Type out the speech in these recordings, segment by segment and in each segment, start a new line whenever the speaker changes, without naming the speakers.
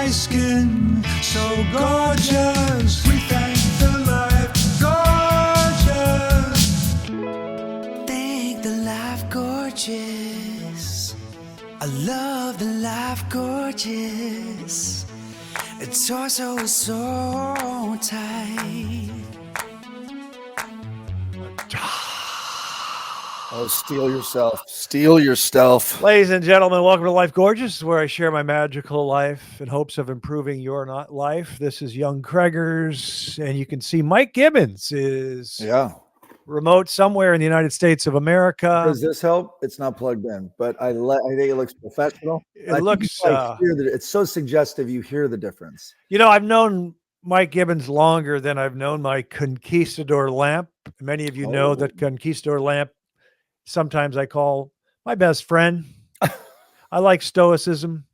my skin so gorgeous. We thank the life gorgeous. Thank the life gorgeous. I love the life gorgeous. Its torso is so tight.
Oh, steal yourself. Steal yourself.
Ladies and gentlemen, welcome to Life Gorgeous, where I share my magical life in hopes of improving your life. This is Young Craigers, and you can see Mike Gibbons is remote somewhere in the United States of America.
Does this help? It's not plugged in, but I think it looks professional.
It looks.
It's so suggestive. You hear the difference.
You know, I've known Mike Gibbons longer than I've known my Conquistador lamp. Many of you know that Conquistador lamp. Sometimes I call my best friend. I like stoicism,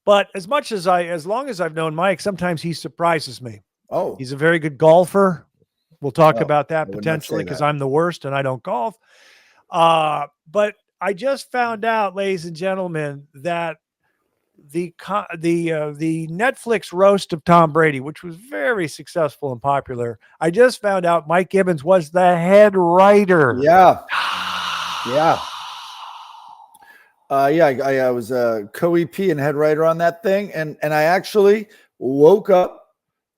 but as long as I've known Mike, sometimes he surprises me.
Oh,
he's a very good golfer. We'll talk about that potentially because I'm the worst and I don't golf. But I just found out, ladies and gentlemen, that the Netflix roast of Tom Brady, which was very successful and popular, I just found out Mike Gibbons was the head writer.
Yeah. I was a co-EP and head writer on that thing, and I actually woke up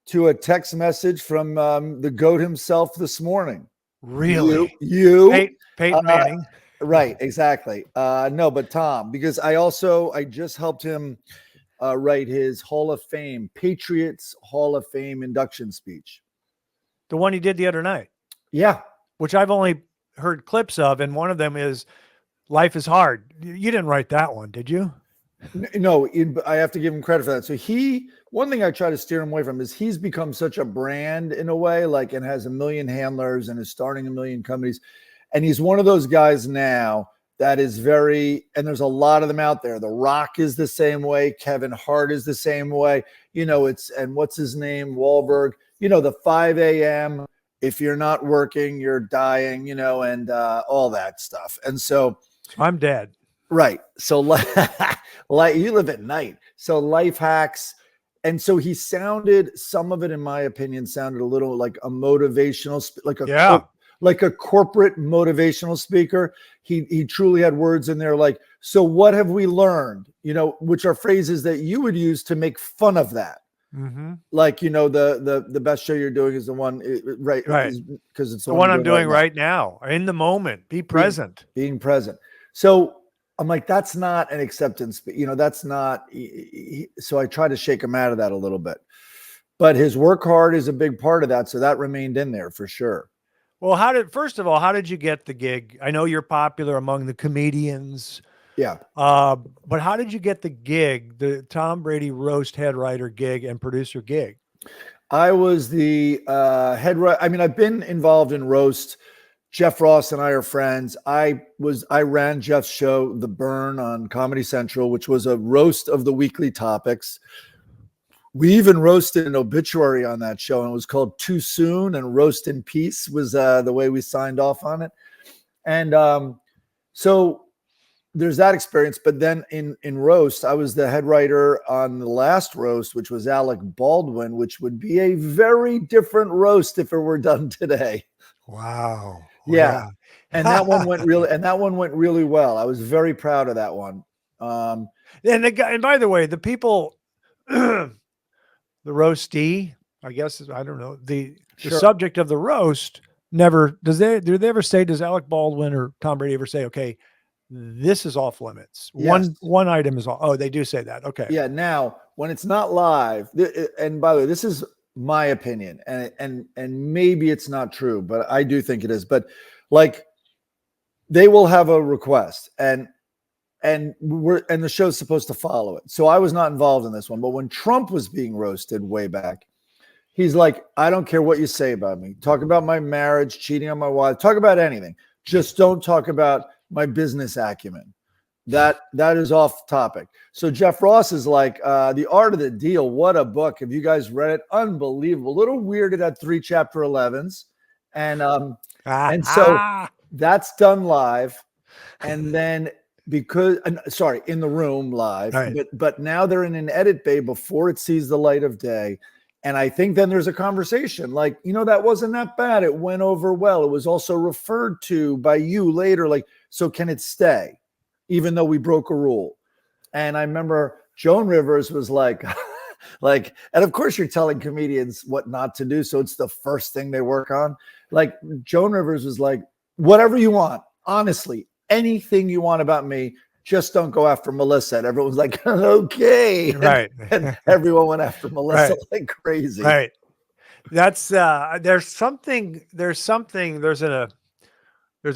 to a text message from the GOAT himself this morning.
Really?
Peyton
Manning.
Right, exactly. No, but Tom, because I just helped him write his Hall of Fame, Patriots Hall of Fame induction speech.
The one he did the other night.
Yeah.
Which I've only heard clips of, and one of them is "Life is Hard." You didn't write that one, did you?
No, I have to give him credit for that. So one thing I try to steer him away from is he's become such a brand in a way, and has 1 million handlers and is starting 1 million companies. And he's one of those guys now that is and there's a lot of them out there. The Rock is the same way. Kevin Hart is the same way. And what's his name? Wahlberg, the 5 a.m. If you're not working, you're dying, and all that stuff. And so
I'm dead.
Right. So you live at night. So life hacks. And so some of it, in my opinion, sounded a little like a motivational, like a corporate motivational speaker. He truly had words in there like, so what have we learned? Which are phrases that you would use to make fun of that.
Mm-hmm.
Like, the best show you're doing is the one, right? Because it's
the one I'm doing right now, in the moment, be present.
Being present. So I'm like, that's not an acceptance, that's not. So I try to shake him out of that a little bit. But his work hard is a big part of that. So that remained in there for sure.
Well, first of all, how did you get the gig? I know you're popular among the comedians.
Yeah.
But how did you get the gig, the Tom Brady Roast head writer gig and producer gig?
I was the head writer. I mean, I've been involved in roast. Jeff Ross and I are friends. I ran Jeff's show, The Burn, on Comedy Central, which was a roast of the weekly topics. We even roasted an obituary on that show, and it was called Too Soon, and Roast in Peace was the way we signed off on it. And so there's that experience. But then in roast, I was the head writer on the last roast, which was Alec Baldwin, which would be a very different roast if it were done today.
Wow.
Yeah. And that one went really well. I was very proud of that one.
And by the way, the people, the roastee, I guess, I don't know, the subject of the roast do they ever say, does Alec Baldwin or Tom Brady ever say, okay, this is off limits? Yes. One item is they do say that. Okay.
Yeah. Now, when it's not live, and by the way, this is my opinion, and maybe it's not true, but I do think it is. But they will have a request, and the show's supposed to follow it. So I was not involved in this one, but when Trump was being roasted way back, he's like, I don't care what you say about me. Talk about my marriage, cheating on my wife, talk about anything. Just don't talk about my business acumen. That is off topic. So Jeff Ross is like, The Art of the Deal. What a book. Have you guys read it? Unbelievable. A little weird. It had 3 chapter 11s. And so that's done live. And then because sorry, in the room live,
Right.
but now they're in an edit bay before it sees the light of day. And I think then there's a conversation like, that wasn't that bad. It went over well. It was also referred to by you later. Like, so can it stay, even though we broke a rule? And I remember Joan Rivers was like, and of course you're telling comedians what not to do. So it's the first thing they work on. Like Joan Rivers was like, whatever you want, honestly, anything you want about me, just don't go after Melissa. And everyone's like, okay.
Right.
And everyone went after Melissa
Right.
like crazy.
Right. That's there's a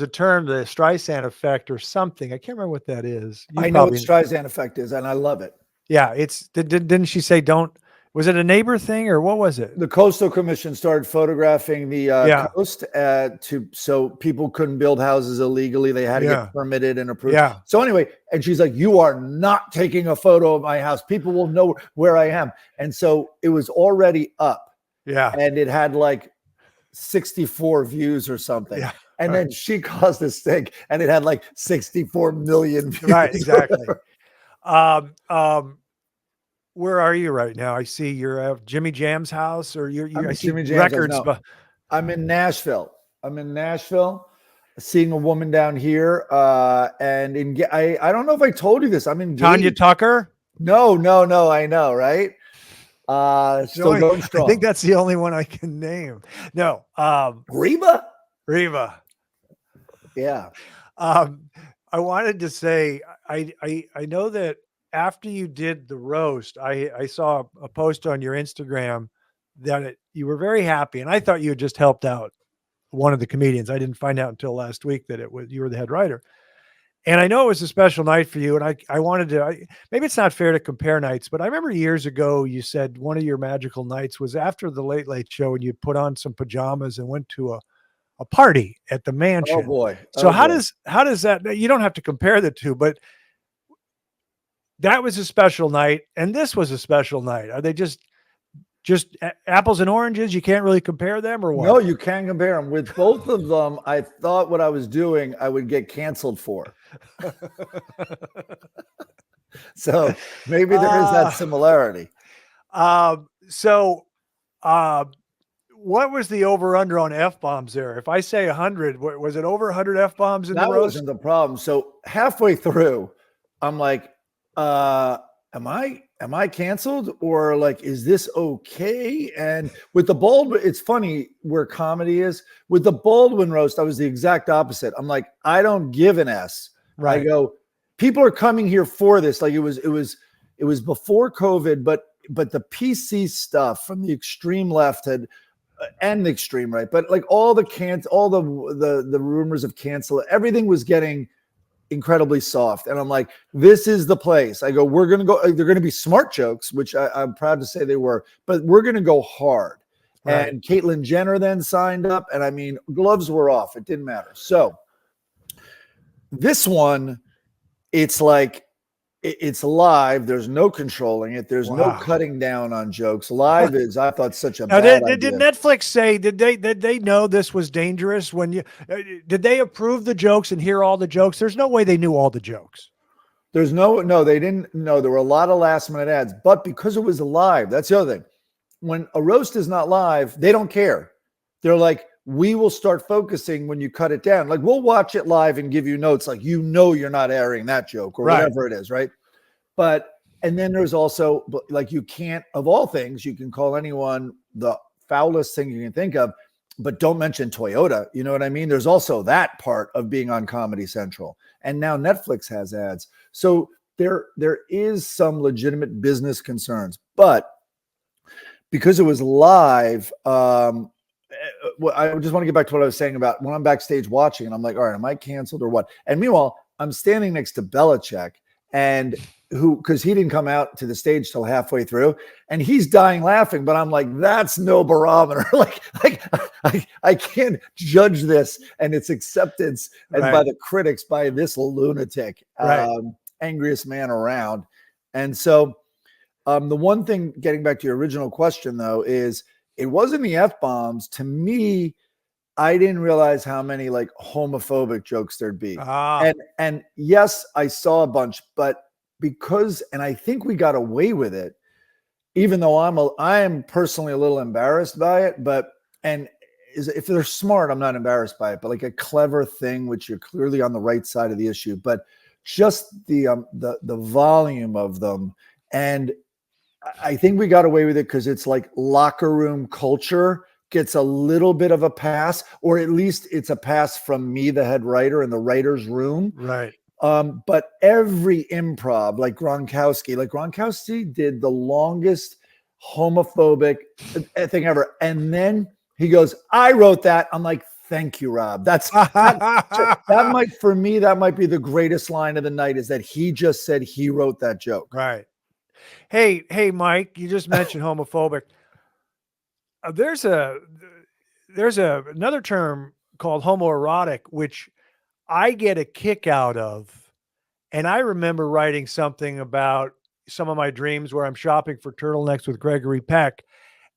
term, the Streisand effect or something. I can't remember what that is.
I know what Streisand effect is, and I love it.
Yeah. Didn't she say was it a neighbor thing or what was it?
The Coastal Commission started photographing the coast so people couldn't build houses illegally. They had to get permitted and approved.
Yeah.
So anyway, and she's like, you are not taking a photo of my house. People will know where I am. And so it was already up.
Yeah.
And it had like 64 views or something.
Yeah.
And then she caused this thing and it had like 64 million views.
Right. Exactly. Where are you right now? I see you're at Jimmy Jam's house, or I see
Jimmy Jam's
records.
house. No, I'm in Nashville. Seeing a woman down here. And I don't know if I told you this. I'm in
Tanya Tucker.
No. I know, right? Still going strong.
I think that's the only one I can name. No.
Reba.
Yeah. I wanted to say, I know that after you did the roast, I saw a post on your Instagram that you were very happy, and I thought you had just helped out one of the comedians. I didn't find out until last week that you were the head writer. And I know it was a special night for you. And I wanted to, maybe it's not fair to compare nights, but I remember years ago, you said one of your magical nights was after the Late Late Show and you put on some pajamas and went to a party at the mansion.
Oh boy.
So how does that, you don't have to compare the two, but that was a special night. And this was a special night. Are they just apples and oranges? You can't really compare them, or what?
No, you can compare them. With both of them, I thought what I was doing, I would get canceled for. So maybe there is that similarity.
So what was the over-under on F-bombs there? If I say 100, was it over 100 F-bombs in the roast?
That wasn't the problem. So halfway through, I'm like, am I canceled, or like, is this okay? And with the Baldwin, it's funny where comedy is. With the Baldwin roast, I was the exact opposite. I'm like, I don't give an S. Right. I go, people are coming here for this. Like it was before COVID, but the PC stuff from the extreme left and the extreme right, but like all the rumors of cancel, everything was getting incredibly soft. And I'm like, this is the place. I go, we're going to go, they're going to be smart jokes, which I'm proud to say they were, but we're going to go hard. Right. And Caitlyn Jenner then signed up, and I mean, gloves were off. It didn't matter. So this one, it's like, it's live. There's no controlling it. There's no cutting down on jokes. Live is, I thought, such a bad idea.
Did Netflix say, did they know this was dangerous when did they approve the jokes and hear all the jokes? There's no way they knew all the jokes.
There's no, they didn't know. There were a lot of last minute ads, but because it was live, that's the other thing. When a roast is not live, they don't care. They're like, we will start focusing when you cut it down. Like, we'll watch it live and give you notes. Like, you're not airing that joke or whatever it is. Right. And then there's also, like, you can't, of all things, you can call anyone the foulest thing you can think of, but don't mention Toyota. You know what I mean? There's also that part of being on Comedy Central. And now Netflix has ads. So there is some legitimate business concerns, but because it was live, I just want to get back to what I was saying about when I'm backstage watching and I'm like, all right, am I canceled or what? And meanwhile, I'm standing next to Belichick, and because he didn't come out to the stage till halfway through, and he's dying laughing, but I'm like, that's no barometer. like I can't judge this and its acceptance and by the critics by this lunatic, angriest man around. And so the one thing, getting back to your original question though, is it wasn't the F-bombs. To me, I didn't realize how many like homophobic jokes there'd be.
Ah,
And yes, I saw a bunch, but because, and I think we got away with it, even though I am personally a little embarrassed by it, but, and if they're smart, I'm not embarrassed by it, but like a clever thing, which you're clearly on the right side of the issue, but just the volume of them. And I think we got away with it because it's like locker room culture gets a little bit of a pass, or at least it's a pass from me, the head writer, in the writer's room.
right.
But every improv, like Gronkowski did the longest homophobic thing ever. And then he goes, I wrote that. I'm like, thank you, Rob. That might, for me, that might be the greatest line of the night, is that he just said he wrote that joke.
Right. Hey, Mike, you just mentioned homophobic. There's another term called homoerotic, which I get a kick out of. And I remember writing something about some of my dreams where I'm shopping for turtlenecks with Gregory Peck.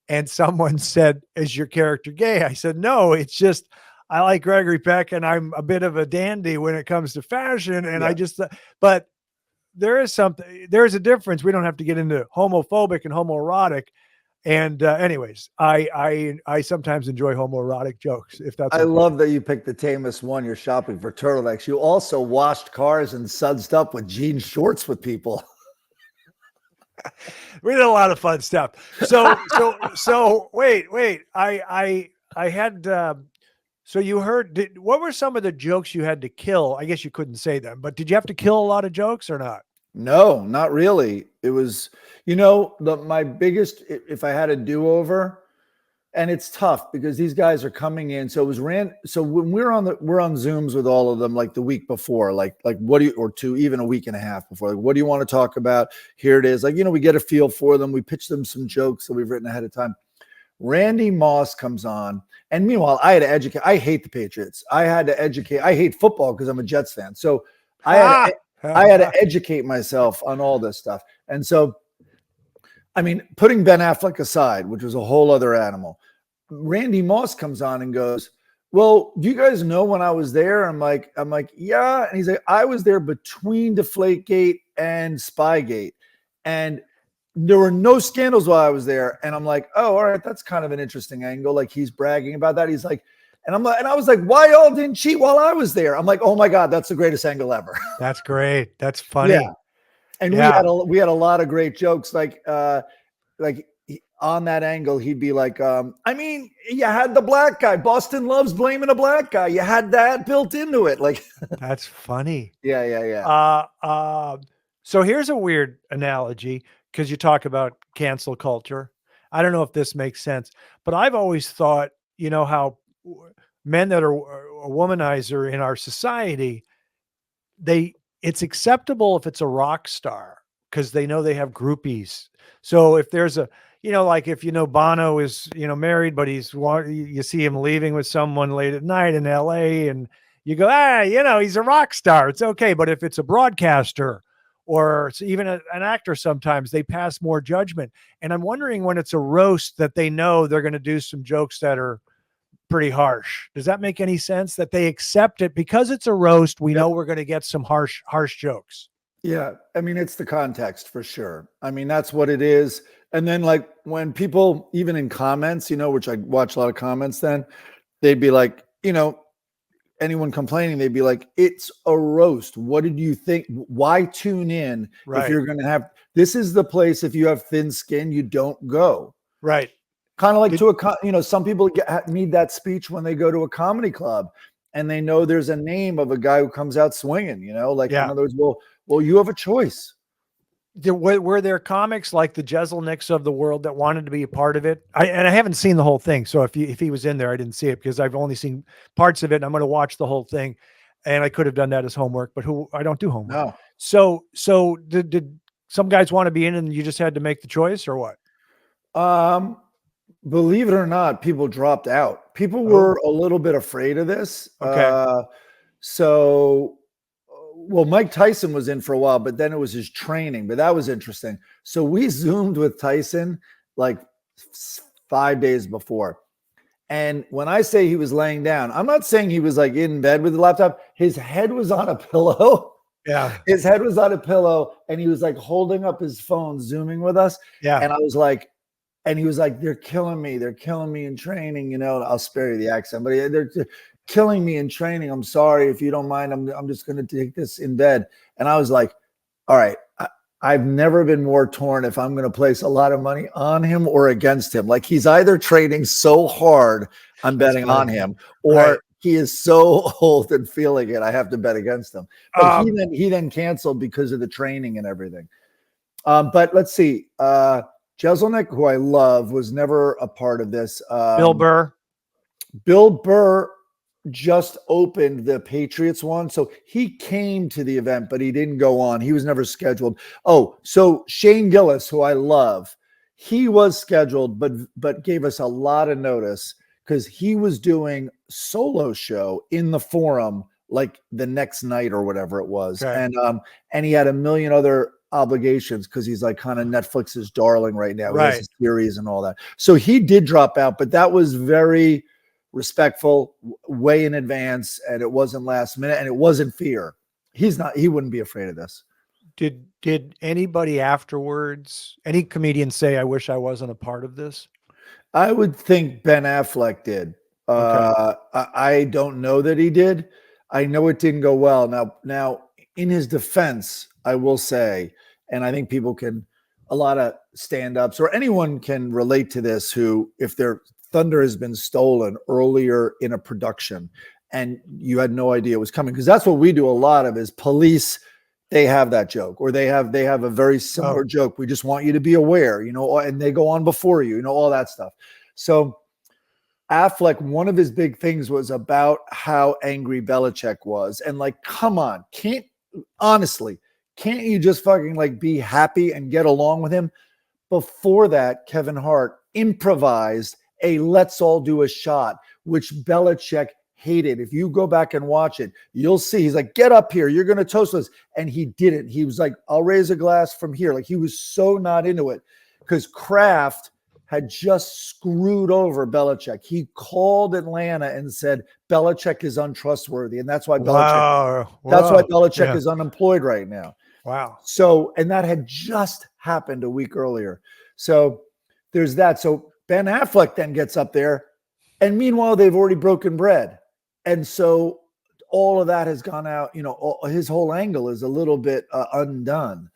And someone said, is your character gay? I said, no, it's just, I like Gregory Peck and I'm a bit of a dandy when it comes to fashion. And I just, but there's a difference. We don't have to get into homophobic and homoerotic. And anyways, I sometimes enjoy homoerotic jokes, if that's
I love that you picked the tamest one. You're shopping for turtlenecks. You also washed cars and sudsed up with jean shorts with people.
We did a lot of fun stuff. So wait. I had so you heard, what were some of the jokes you had to kill? I guess you couldn't say them, but did you have to kill a lot of jokes or not?
No, not really. It was, my biggest, if I had a do-over, and it's tough because these guys are coming in. So it was so when we're on Zooms with all of them, like the week before, like what do you, or even a week and a half before, like, what do you want to talk about? Here it is. Like, we get a feel for them. We pitch them some jokes that we've written ahead of time. Randy Moss comes on. And meanwhile, I had to educate. I hate the Patriots. I had to educate. I hate football because I'm a Jets fan. So I had to educate myself on all this stuff. And so, putting Ben Affleck aside, which was a whole other animal, Randy Moss comes on and goes, well, do you guys know when I was there? I'm like, yeah. And he's like, I was there between Deflategate and Spygate. And there were no scandals while I was there. And I'm like, oh, all right, that's kind of an interesting angle. Like, he's bragging about that. He's like, and I was like, why y'all didn't cheat while I was there? I'm like, oh my God, that's the greatest angle ever.
That's great. That's funny.
Yeah. And we had a lot of great jokes. Like on that angle, he'd be like, you had the black guy. Boston loves blaming a black guy. You had that built into it. Like,
that's funny.
Yeah.
So here's a weird analogy, because you talk about cancel culture. I don't know if this makes sense, but I've always thought, how men that are a womanizer in our society, it's acceptable if it's a rock star because they know they have groupies. So if there's like if Bono is married, but you see him leaving with someone late at night in LA, and you go, he's a rock star, it's okay. But if it's a broadcaster or even an actor, sometimes they pass more judgment. And I'm wondering, when it's a roast, that they know they're going to do some jokes that are pretty harsh. Does that make any sense, that they accept it because it's a roast? We know we're going to get some harsh jokes.
Yeah. It's the context for sure. That's what it is. And then, like, when people, even in comments, which I watch a lot of comments, then they'd be like, anyone complaining, they'd be like, it's a roast. What did you think? Why tune in if you're going to have, this is the place, if you have thin skin, you don't go.
Right.
Kind of like some people need that speech when they go to a comedy club and they know there's a name of a guy who comes out swinging, in other words, well, you have a choice.
Were there comics like the Jeselniks of the world that wanted to be a part of it? I haven't seen the whole thing. So if he was in there, I didn't see it because I've only seen parts of it, and I'm going to watch the whole thing. And I could have done that as homework, but I don't do homework. No. So did some guys want to be in and you just had to make the choice, or what?
Believe it or not, people dropped out. People were a little bit afraid of this.
Okay.
Well, Mike Tyson was in for a while, but then it was his training, but that was interesting. So we Zoomed with Tyson like 5 days before. And when I say he was laying down, I'm not saying he was like in bed with the laptop. His head was on a pillow.
Yeah.
His head was on a pillow and he was like holding up his phone, zooming with us.
Yeah.
And I was like, and he was like, they're killing me. They're killing me in training. You know, I'll spare you the accent, but they're killing me in training. I'm sorry. If you don't mind, I'm just going to take this in bed. And I was like, all right, I've never been more torn if I'm going to place a lot of money on him or against him. Like he's either training so hard, I'm betting on him, or he is so old and feeling it, I have to bet against him. But he then canceled because of the training and everything. But let's see. Jeselnik, who I love, was never a part of this.
Bill Burr.
Bill Burr just opened the Patriots one. So he came to the event, but he didn't go on. He was never scheduled. Oh, so Shane Gillis, who I love, he was scheduled, but gave us a lot of notice because he was doing solo show in the Forum like the next night or whatever it was.
Okay.
And he had a million other obligations because he's like kind of Netflix's darling right now. He has a series and all that. So he did drop out, but that was very respectful, way in advance, and it wasn't last minute, and it wasn't fear. He wouldn't be afraid of this.
Did anybody afterwards, any comedian say, I wish I wasn't a part of this?
I would think Ben Affleck did. Okay. I don't know that he did. I know it didn't go well. Now, in his defense, I will say, and I think people can, a lot of stand-ups or anyone can relate to this who, if their thunder has been stolen earlier in a production and you had no idea it was coming, because that's what we do a lot of is police. They have that joke, or they have a very similar joke. We just want you to be aware, you know, and they go on before you, you know, all that stuff. So Affleck, one of his big things was about how angry Belichick was. And like, come on, can't you just fucking like be happy and get along with him? Before that, Kevin Hart improvised a let's all do a shot, which Belichick hated. If you go back and watch it, you'll see he's like, get up here, you're going to toast us. And he didn't. He was like, I'll raise a glass from here. Like he was so not into it because Kraft had just screwed over Belichick. He called Atlanta and said, Belichick is untrustworthy. And that's why Belichick is unemployed right now.
Wow.
So, and that had just happened a week earlier. So there's that. So Ben Affleck then gets up there, and meanwhile, they've already broken bread. And so all of that has gone out, you know, his whole angle is a little bit undone.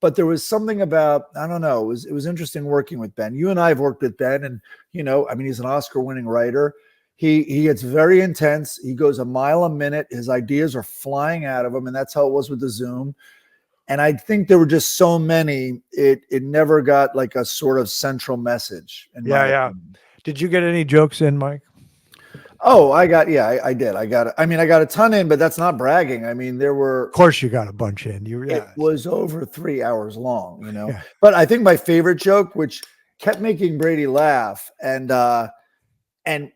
But there was something about, I don't know, it was interesting working with Ben. You and I have worked with Ben, and, you know, I mean, he's an Oscar-winning writer. He gets very intense. He goes a mile a minute. His ideas are flying out of him, and that's how it was with the Zoom. And I think there were just so many, it never got like a sort of central message.
Yeah. Did you get any jokes in, Mike?
Oh, I did. I got a ton in, but that's not bragging. I mean, there were.
Of course you got a bunch in.
It was over 3 hours long, you know. Yeah. But I think my favorite joke, which kept making Brady laugh, and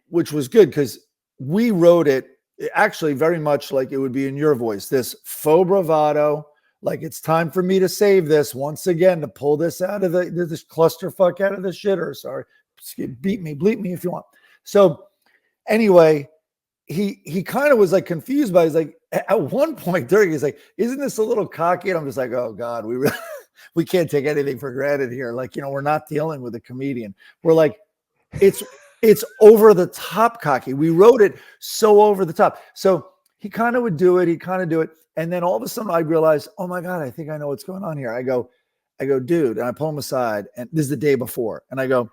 which was good because we wrote it actually very much like it would be in your voice, this faux bravado. Like, it's time for me to save this once again, to pull this out of this clusterfuck out of the shitter. Sorry, bleep me if you want. So anyway, he kind of was like confused by, he's like, at one point during, he's like, isn't this a little cocky? And I'm just like, oh God, we can't take anything for granted here. Like, you know, we're not dealing with a comedian. We're like, it's over the top cocky. We wrote it so over the top. So he kind of would do it. And then all of a sudden I realized, oh my God, I think I know what's going on here. I go, dude, and I pull him aside, and this is the day before. And I go,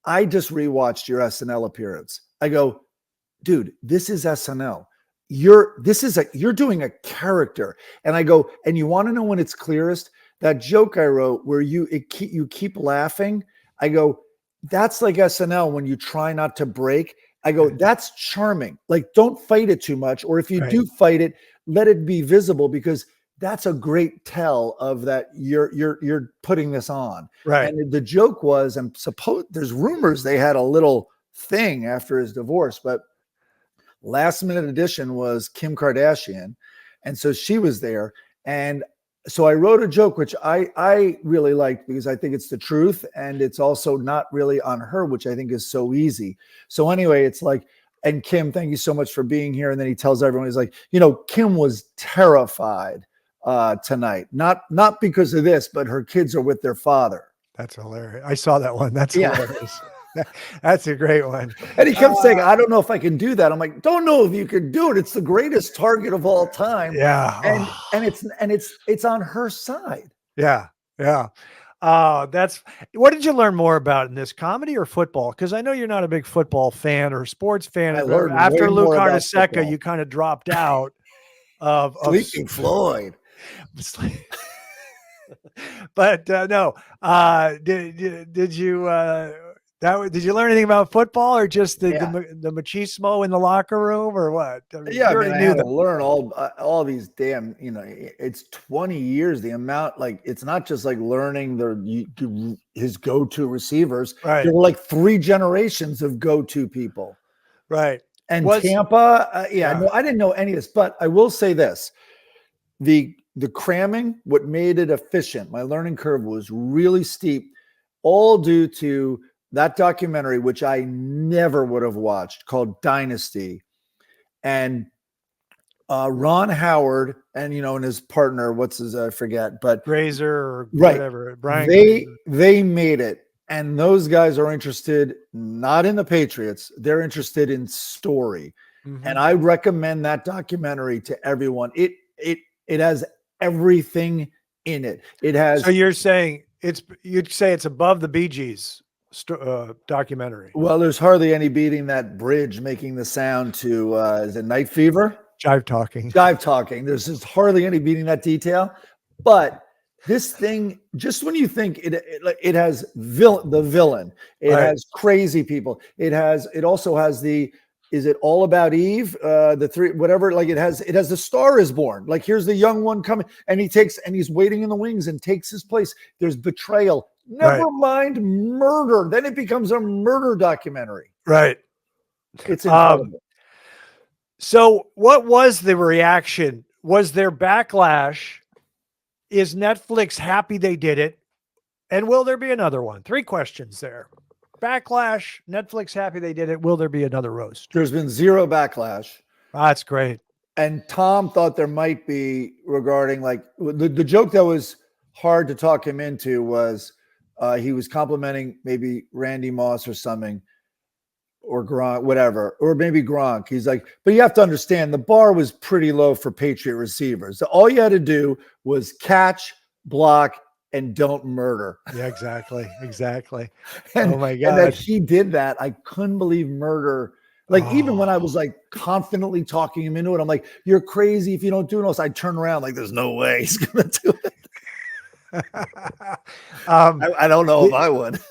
I just rewatched your SNL appearance. I go, dude, this is SNL. You're doing a character. And I go, and you want to know when it's clearest? That joke I wrote where you keep laughing. I go, that's like SNL when you try not to break. I go, that's charming. Like, don't fight it too much. Or if you do fight it, let it be visible, because that's a great tell of that you're putting this on.
Right.
And the joke was, and there's rumors they had a little thing after his divorce, but last minute addition was Kim Kardashian. And so she was there, and so I wrote a joke, which I really liked because I think it's the truth. And it's also not really on her, which I think is so easy. So anyway, it's like, and Kim, thank you so much for being here. And then he tells everyone, he's like, Kim was terrified tonight, not because of this, but her kids are with their father.
That's hilarious. I saw that one. That's hilarious. That's a great one.
And he kept saying, I don't know if I can do that. I'm like, don't know if you can do it. It's the greatest target of all time.
Yeah.
And it's on her side.
Yeah. Yeah. That's what did you learn more about in this, comedy or football? Because I know you're not a big football fan or sports fan. After Luke Hardeseka, you kind of dropped out of
Sleeping Floyd.
But no, did you did you learn anything about football, or just the machismo in the locker room, or what? I mean,
I had to learn all these damn, it's 20 years, the amount, like, it's not just like learning his go-to receivers.
Right.
There were like 3 generations of go-to people.
Right.
And Tampa, no, I didn't know any of this, but I will say this, the cramming, what made it efficient, my learning curve was really steep, all due to that documentary, which I never would have watched, called Dynasty. And Ron Howard and, and his partner, I forget, but
Grazer or whatever. Brian
they made it. And those guys are interested, not in the Patriots. They're interested in story. Mm-hmm. And I recommend that documentary to everyone. It has everything in it. It has.
So you're saying you'd say it's above the Bee Gees documentary?
Well, there's hardly any beating that bridge making the sound to is it Night Fever?
Jive talking.
There's just hardly any beating that detail. But this thing, just when you think it has the villain, it has crazy people. It also has is it All About Eve? The 3, whatever, like it has The Star Is Born. Like, here's the young one coming, and he's waiting in the wings and takes his place. There's betrayal. Never mind murder. Then it becomes a murder documentary.
Right.
It's incredible.
So what was the reaction? Was there backlash? Is Netflix happy they did it? And will there be another one? 3 questions there. Backlash, Netflix happy they did it. Will there be another roast?
There's been 0 backlash.
That's great.
And Tom thought there might be regarding, like, the joke that was hard to talk him into was he was complimenting maybe Randy Moss or something, or Gronk, whatever, or maybe Gronk. He's like, but you have to understand the bar was pretty low for Patriot receivers. So all you had to do was catch, block, and don't murder.
Yeah, exactly.
And,
oh my God.
And that he did that. I couldn't believe murder. Like, even when I was like confidently talking him into it, I'm like, you're crazy if you don't do it else. I turn around like, there's no way he's going to do it. I don't know if I would.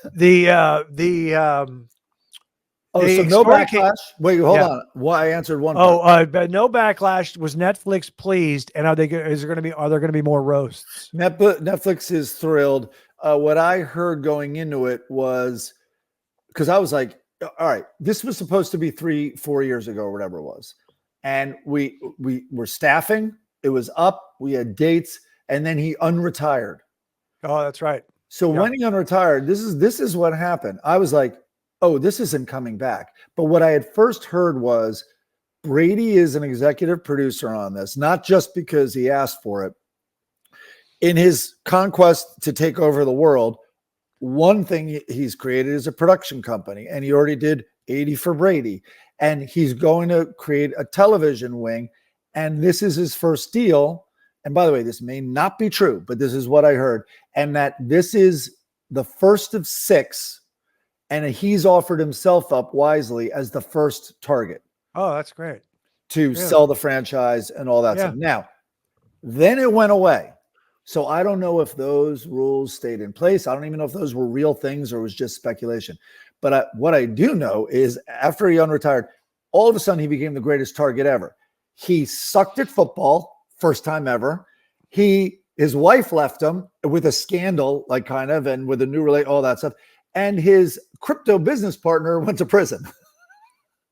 So no backlash. Wait, hold on. Well, I answered one.
But no backlash. Was Netflix pleased? And are there going to be more roasts?
Netflix is thrilled. What I heard going into it was, because I was like, all right, this was supposed to be 3-4 years ago or whatever it was, and we were staffing. It was up. We had dates, and then he unretired.
Oh, that's right.
So when he unretired, this is what happened. I was like, oh, this isn't coming back. But what I had first heard was Brady is an executive producer on this, not just because he asked for it. In his conquest to take over the world, one thing he's created is a production company, and he already did 80 for Brady. And he's going to create a television wing, and this is his first deal. And by the way, this may not be true, but this is what I heard. And that this is the first of 6, and he's offered himself up wisely as the first target.
Oh, that's great.
To sell the franchise and all that stuff. Now, then it went away. So I don't know if those rules stayed in place. I don't even know if those were real things or it was just speculation. But what I do know is after he unretired, all of a sudden he became the greatest target ever. He sucked at football, first time ever. His wife left him with a scandal, like kind of, and with a new all that stuff. And his crypto business partner went to prison.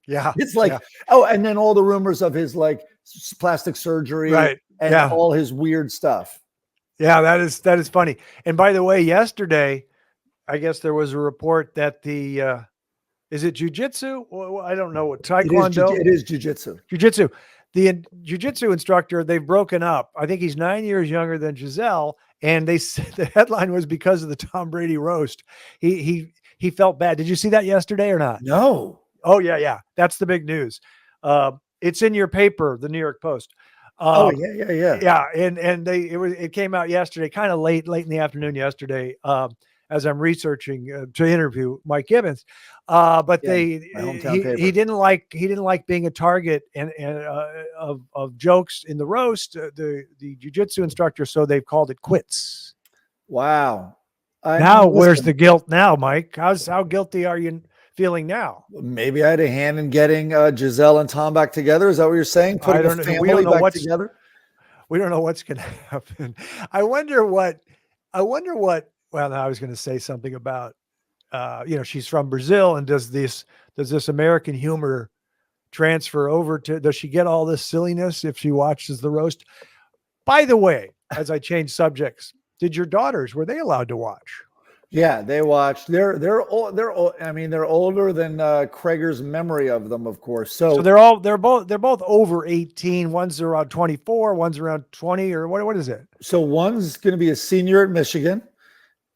Yeah.
It's like, and then all the rumors of his like plastic surgery and all his weird stuff.
Yeah, that is funny. And by the way, yesterday, I guess there was a report that the is it jujitsu? Well, I don't know what taekwondo.
It is jujitsu.
Jiu-jitsu. The jiu-jitsu instructor, they've broken up. I think he's 9 years younger than Giselle. And they said the headline was because of the Tom Brady roast. He felt bad. Did you see that yesterday or not?
No.
Oh, yeah. That's the big news. It's in your paper, the New York Post.
Yeah.
Yeah. And it came out yesterday, kind of late in the afternoon yesterday. As I'm researching to interview Mike Gibbons, but
my hometown paper.
he didn't like being a target and of jokes in the roast. The jiu-jitsu instructor, so they've called it quits.
Wow.
Where's the guilt now, Mike? How guilty are you feeling now?
Maybe I had a hand in getting Giselle and Tom back together. Is that what you're saying? Putting a family back together.
We don't know what's going to happen. I wonder what. Well, I was going to say something about, she's from Brazil, and does this American humor transfer over to? Does she get all this silliness if she watches the roast? By the way, as I change subjects, were they allowed to watch?
Yeah, they watched. They're older than Krager's memory of them, of course. So
they're both over 18. One's around 24. One's around 20, or what is it?
So one's going to be a senior at Michigan.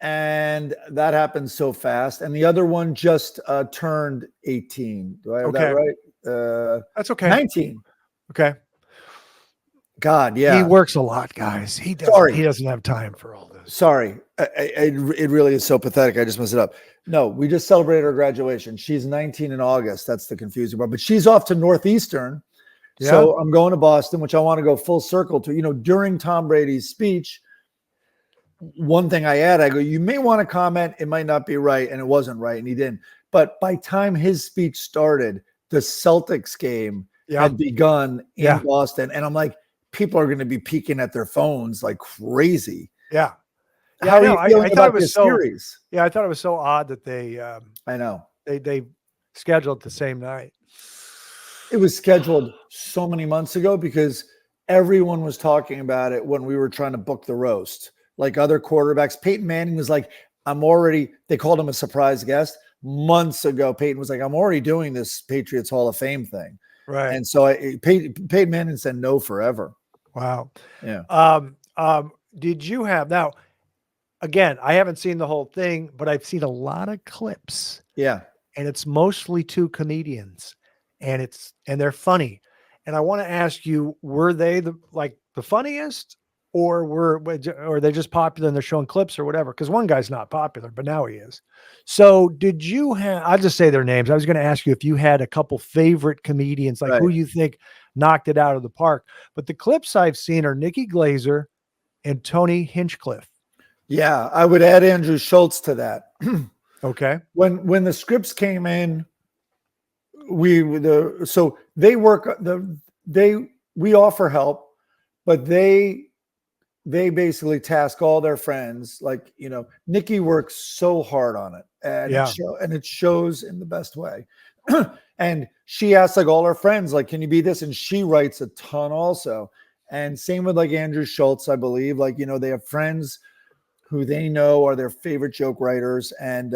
And that happened so fast. And the other one just turned 18. Do I have that right?
That's okay.
19.
Okay.
God, yeah.
He works a lot, guys. He doesn't have time for all this.
Sorry. It really is so pathetic. I just messed it up. No, we just celebrated her graduation. She's 19 in August. That's the confusing part. But she's off to Northeastern. Yeah. So I'm going to Boston, which I want to go full circle to. During Tom Brady's speech, one thing I go, you may want to comment, it might not be right, and it wasn't right, and he didn't. But by time his speech started, the Celtics game had begun in Boston, and I'm like, people are going to be peeking at their phones like crazy.
Yeah.
How are you feeling about this series?
Yeah, I thought it was so odd that they
I know.
They scheduled the same night.
It was scheduled so many months ago because everyone was talking about it when we were trying to book the roast. Like other quarterbacks, Peyton Manning was like, they called him a surprise guest months ago. Peyton was like, I'm already doing this Patriots Hall of Fame thing.
Right.
And so Peyton Manning said no forever.
Wow.
Yeah.
Did you have, now, again, I haven't seen the whole thing, but I've seen a lot of clips.
Yeah.
And it's mostly two comedians and they're funny. And I want to ask you, were they the funniest? Or are they just popular and they're showing clips or whatever? Because one guy's not popular, but now he is. So did you have, I'll just say their names. I was going to ask you if you had a couple favorite comedians, like who you think knocked it out of the park. But the clips I've seen are Nikki Glazer and Tony Hinchcliffe.
Yeah, I would add Andrew Schultz to that.
Okay.
When the scripts came in, we offer help, but they basically task all their friends. Like, Nikki works so hard on it, and it shows in the best way. And she asks like all her friends, like, can you be this? And she writes a ton also. And same with like Andrew Schultz, I believe, like, they have friends who they know are their favorite joke writers. And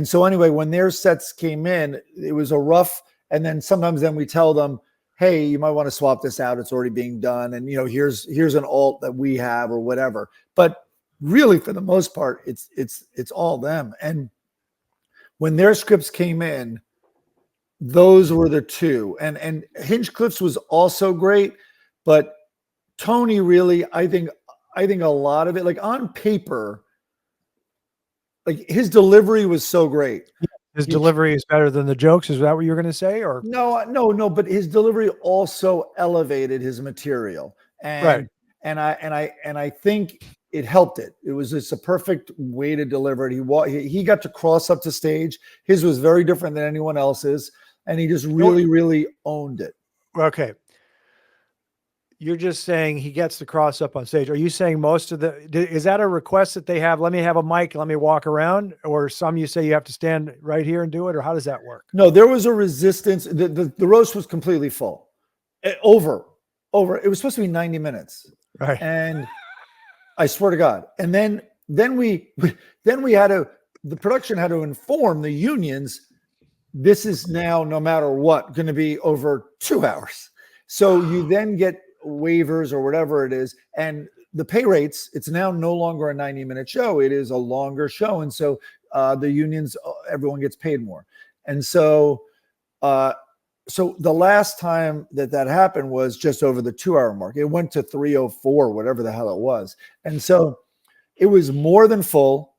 so anyway, when their sets came in, it was a rough, and then sometimes we tell them, hey, you might want to swap this out. It's already being done. And, here's an alt that we have or whatever. But really, for the most part, it's all them. And when their scripts came in, those were the two. And Hinchcliffe's was also great, but Tony really, I think a lot of it, like on paper, like his delivery was so great.
His delivery is better than the jokes. Is that what you're going to say? Or
no, but his delivery also elevated his material. And I think it helped it. It was just a perfect way to deliver it. He got to cross up to stage. His was very different than anyone else's, and he just really owned it.
Okay. You're just saying he gets to cross up on stage. Are you saying is that a request that they have? Let me have a mic. Let me walk around. Or some you say you have to stand right here and do it? Or how does that work?
No, there was a resistance. The roast was completely full. Over. It was supposed to be 90 minutes.
Right.
And I swear to God. And then we had to, the production had to inform the unions, this is now, no matter what, going to be over 2 hours. So you then get waivers or whatever it is. And the pay rates, it's now no longer a 90-minute show. It is a longer show. And so the unions, everyone gets paid more. And so, so the last time that happened was just over the 2 hour mark. It went to 3:04, whatever the hell it was. And so it was more than full.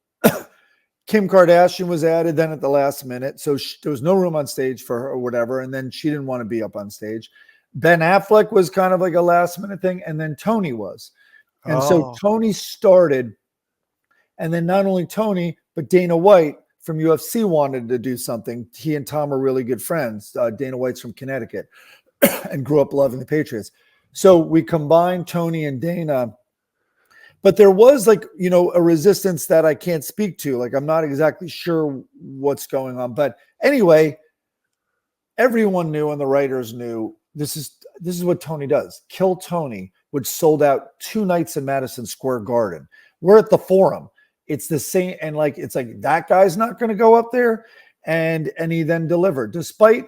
Kim Kardashian was added then at the last minute. So there was no room on stage for her or whatever. And then she didn't want to be up on stage. Ben Affleck was kind of like a last minute thing. And then Tony was. And so Tony started. And then not only Tony, but Dana White from UFC wanted to do something. He and Tom are really good friends. Dana White's from Connecticut and grew up loving the Patriots. So we combined Tony and Dana. But there was like, you know, a resistance that I can't speak to. Like, I'm not exactly sure what's going on. But anyway, everyone knew and the writers knew this is what Tony does. Kill Tony, which sold out 2 nights in Madison Square Garden. We're at the Forum. It's the same. And like, it's like that guy's not going to go up there. And he then delivered despite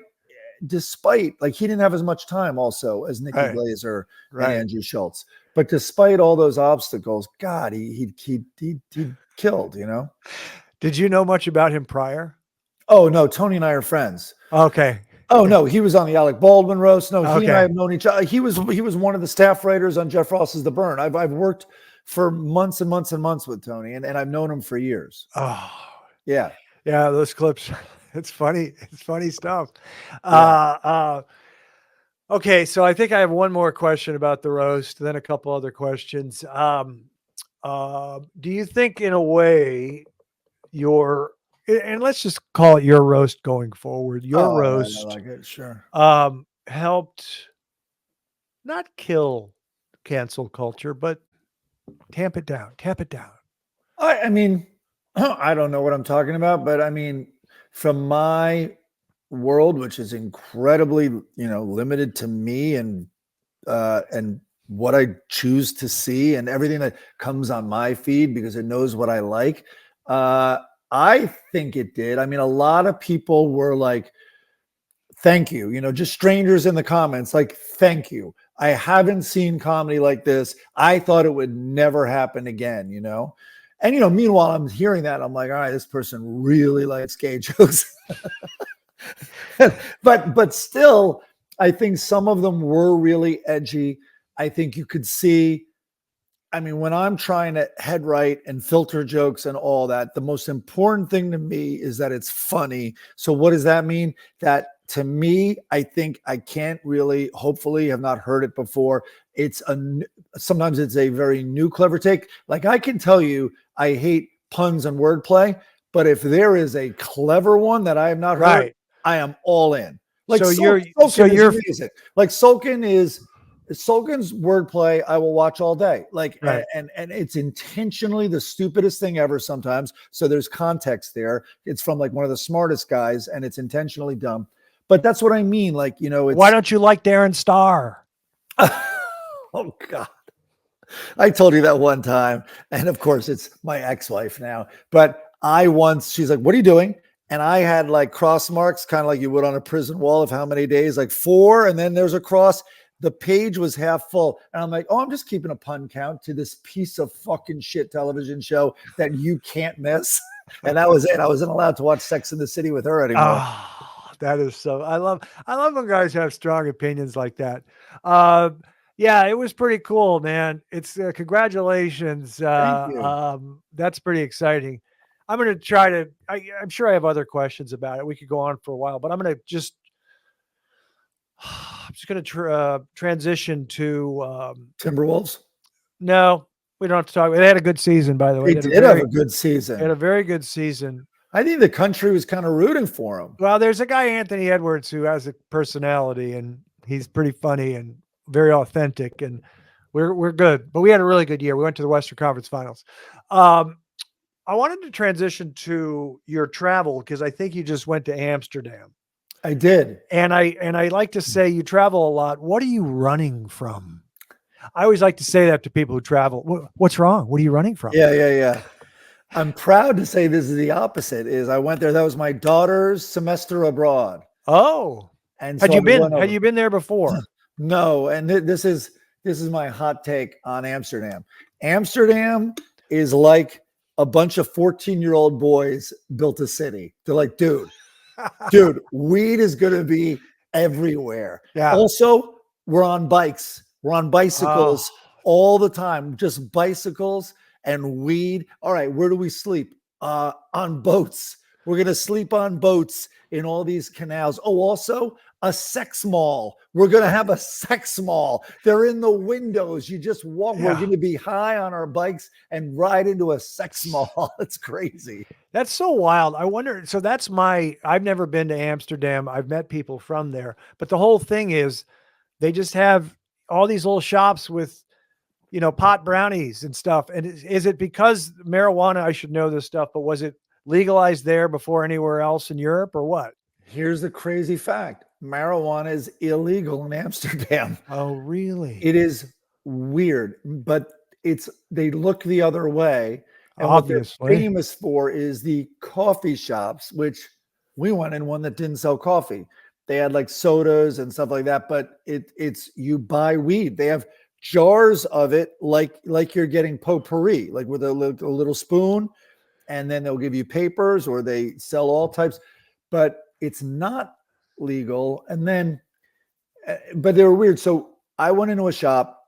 like he didn't have as much time also as Nikki Glaser and Andrew Schultz. But despite all those obstacles, God, he killed, you know.
Did you know much about him prior?
Oh no, Tony and I are friends.
Okay.
Oh no, he was on the Alec Baldwin roast. No, he and I have known each other. He was one of the staff writers on Jeff Ross's The Burn. I've worked for months and months and months with Tony, and I've known him for years.
Oh,
yeah.
Those clips. It's funny. It's funny stuff.
Yeah.
Okay, so I think I have one more question about the roast, then a couple other questions. Do you think, in a way, and let's just call it your roast going forward, your roast,
I like it, sure,
helped not kill cancel culture, but tamp it down.
I mean, I don't know what I'm talking about, but I mean, from my world, which is incredibly, you know, limited to me and what I choose to see and everything that comes on my feed because it knows what I like. I think it did. I mean, a lot of people were like, thank you, you know, just strangers in the comments, like, thank you. I haven't seen comedy like this. I thought it would never happen again, you know? And, you know, meanwhile, I'm hearing that. I'm like, all right, this person really likes gay jokes. but still, I think some of them were really edgy. I think you could see, I mean, when I'm trying to head write and filter jokes and all that, the most important thing to me is that it's funny. So what does that mean? That to me, I think I can't really, hopefully have not heard it before. Sometimes it's a very new, clever take. Like I can tell you, I hate puns and wordplay, but if there is a clever one that I have not heard, I am all in. Like Sulkin is amazing. Like Sulkin's wordplay, I will watch all day. Like, and it's intentionally the stupidest thing ever sometimes. So there's context there. It's from like one of the smartest guys, and it's intentionally dumb. But that's what I mean. Like, you know,
why don't you like Darren Star?
Oh God. I told you that one time. And of course it's my ex-wife now, but she's like, what are you doing? And I had like cross marks, kind of like you would on a prison wall of how many days, like 4. And then there's a cross. The page was half full. And I'm like, oh, I'm just keeping a pun count to this piece of fucking shit television show that you can't miss. And that was it. I wasn't allowed to watch Sex in the City with her anymore.
Oh, that is so, I love when guys have strong opinions like that. Yeah, it was pretty cool, man. It's congratulations.
Thank you.
That's pretty exciting. I'm going to try to, I'm sure I have other questions about it. We could go on for a while, but I'm going to just transition to
Timberwolves.
No, we don't have to talk. They had a good season, by the way.
They did have a good season.
They had a very good season.
I think the country was kind of rooting for him.
Well, there's a guy, Anthony Edwards, who has a personality, and he's pretty funny and very authentic, and we're good. But we had a really good year. We went to the Western Conference Finals. I wanted to transition to your travel because I think you just went to Amsterdam.
I did.
And I like to say you travel a lot. What are you running from? I always like to say that to people who travel. What's wrong? What are you running from?
Yeah. I'm proud to say this is the opposite. Is I went there. That was my daughter's semester abroad.
Oh,
And
had
so
you been there before?
No, and this is my hot take on Amsterdam. Amsterdam is like a bunch of 14-year-old boys built a city. They're like, dude, weed is going to be everywhere.
Yeah.
Also, we're on bikes. We're on bicycles all the time, just bicycles and weed. All right, where do we sleep? On boats. We're going to sleep on boats in all these canals. Oh, also a sex mall. We're going to have a sex mall. They're in the windows. You just walk.
Yeah.
We're going to be high on our bikes and ride into a sex mall. It's crazy.
That's so wild. I wonder. So I've never been to Amsterdam. I've met people from there, but the whole thing is they just have all these little shops with, pot brownies and stuff. And is it because marijuana? I should know this stuff, but was it legalized there before anywhere else in Europe or what?
Here's the crazy fact. Marijuana is illegal in Amsterdam.
Oh, really?
It is weird, but they look the other way. And
Obviously.
what they're famous for is the coffee shops, which we went in one that didn't sell coffee. They had like sodas and stuff like that, but it's you buy weed. They have jars of it like you're getting potpourri, like with a little spoon, and then they'll give you papers, or they sell all types, but it's not legal. And then, but they were weird. So I went into a shop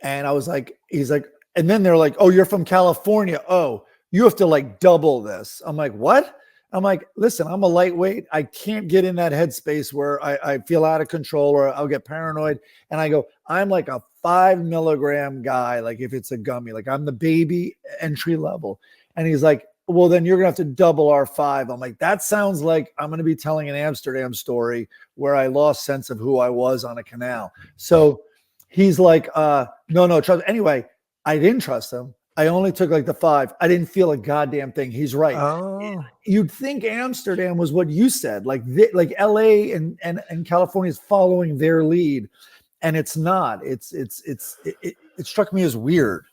and I was like, he's like, and then they're like, oh, you're from California. Oh, you have to like double this. I'm like, what? I'm like, listen, I'm a lightweight. I can't get in that headspace where I feel out of control or I'll get paranoid. And I go, I'm like a 5 milligram guy. Like if it's a gummy, like I'm the baby entry level. And he's like, well, then you're going to have to double our 5. I'm like, that sounds like I'm going to be telling an Amsterdam story where I lost sense of who I was on a canal. So he's like, no, trust. Anyway, I didn't trust him. I only took like the 5. I didn't feel a goddamn thing. He's right.
Oh.
You'd think Amsterdam was what you said, like LA and California is following their lead, and it's not. It struck me as weird.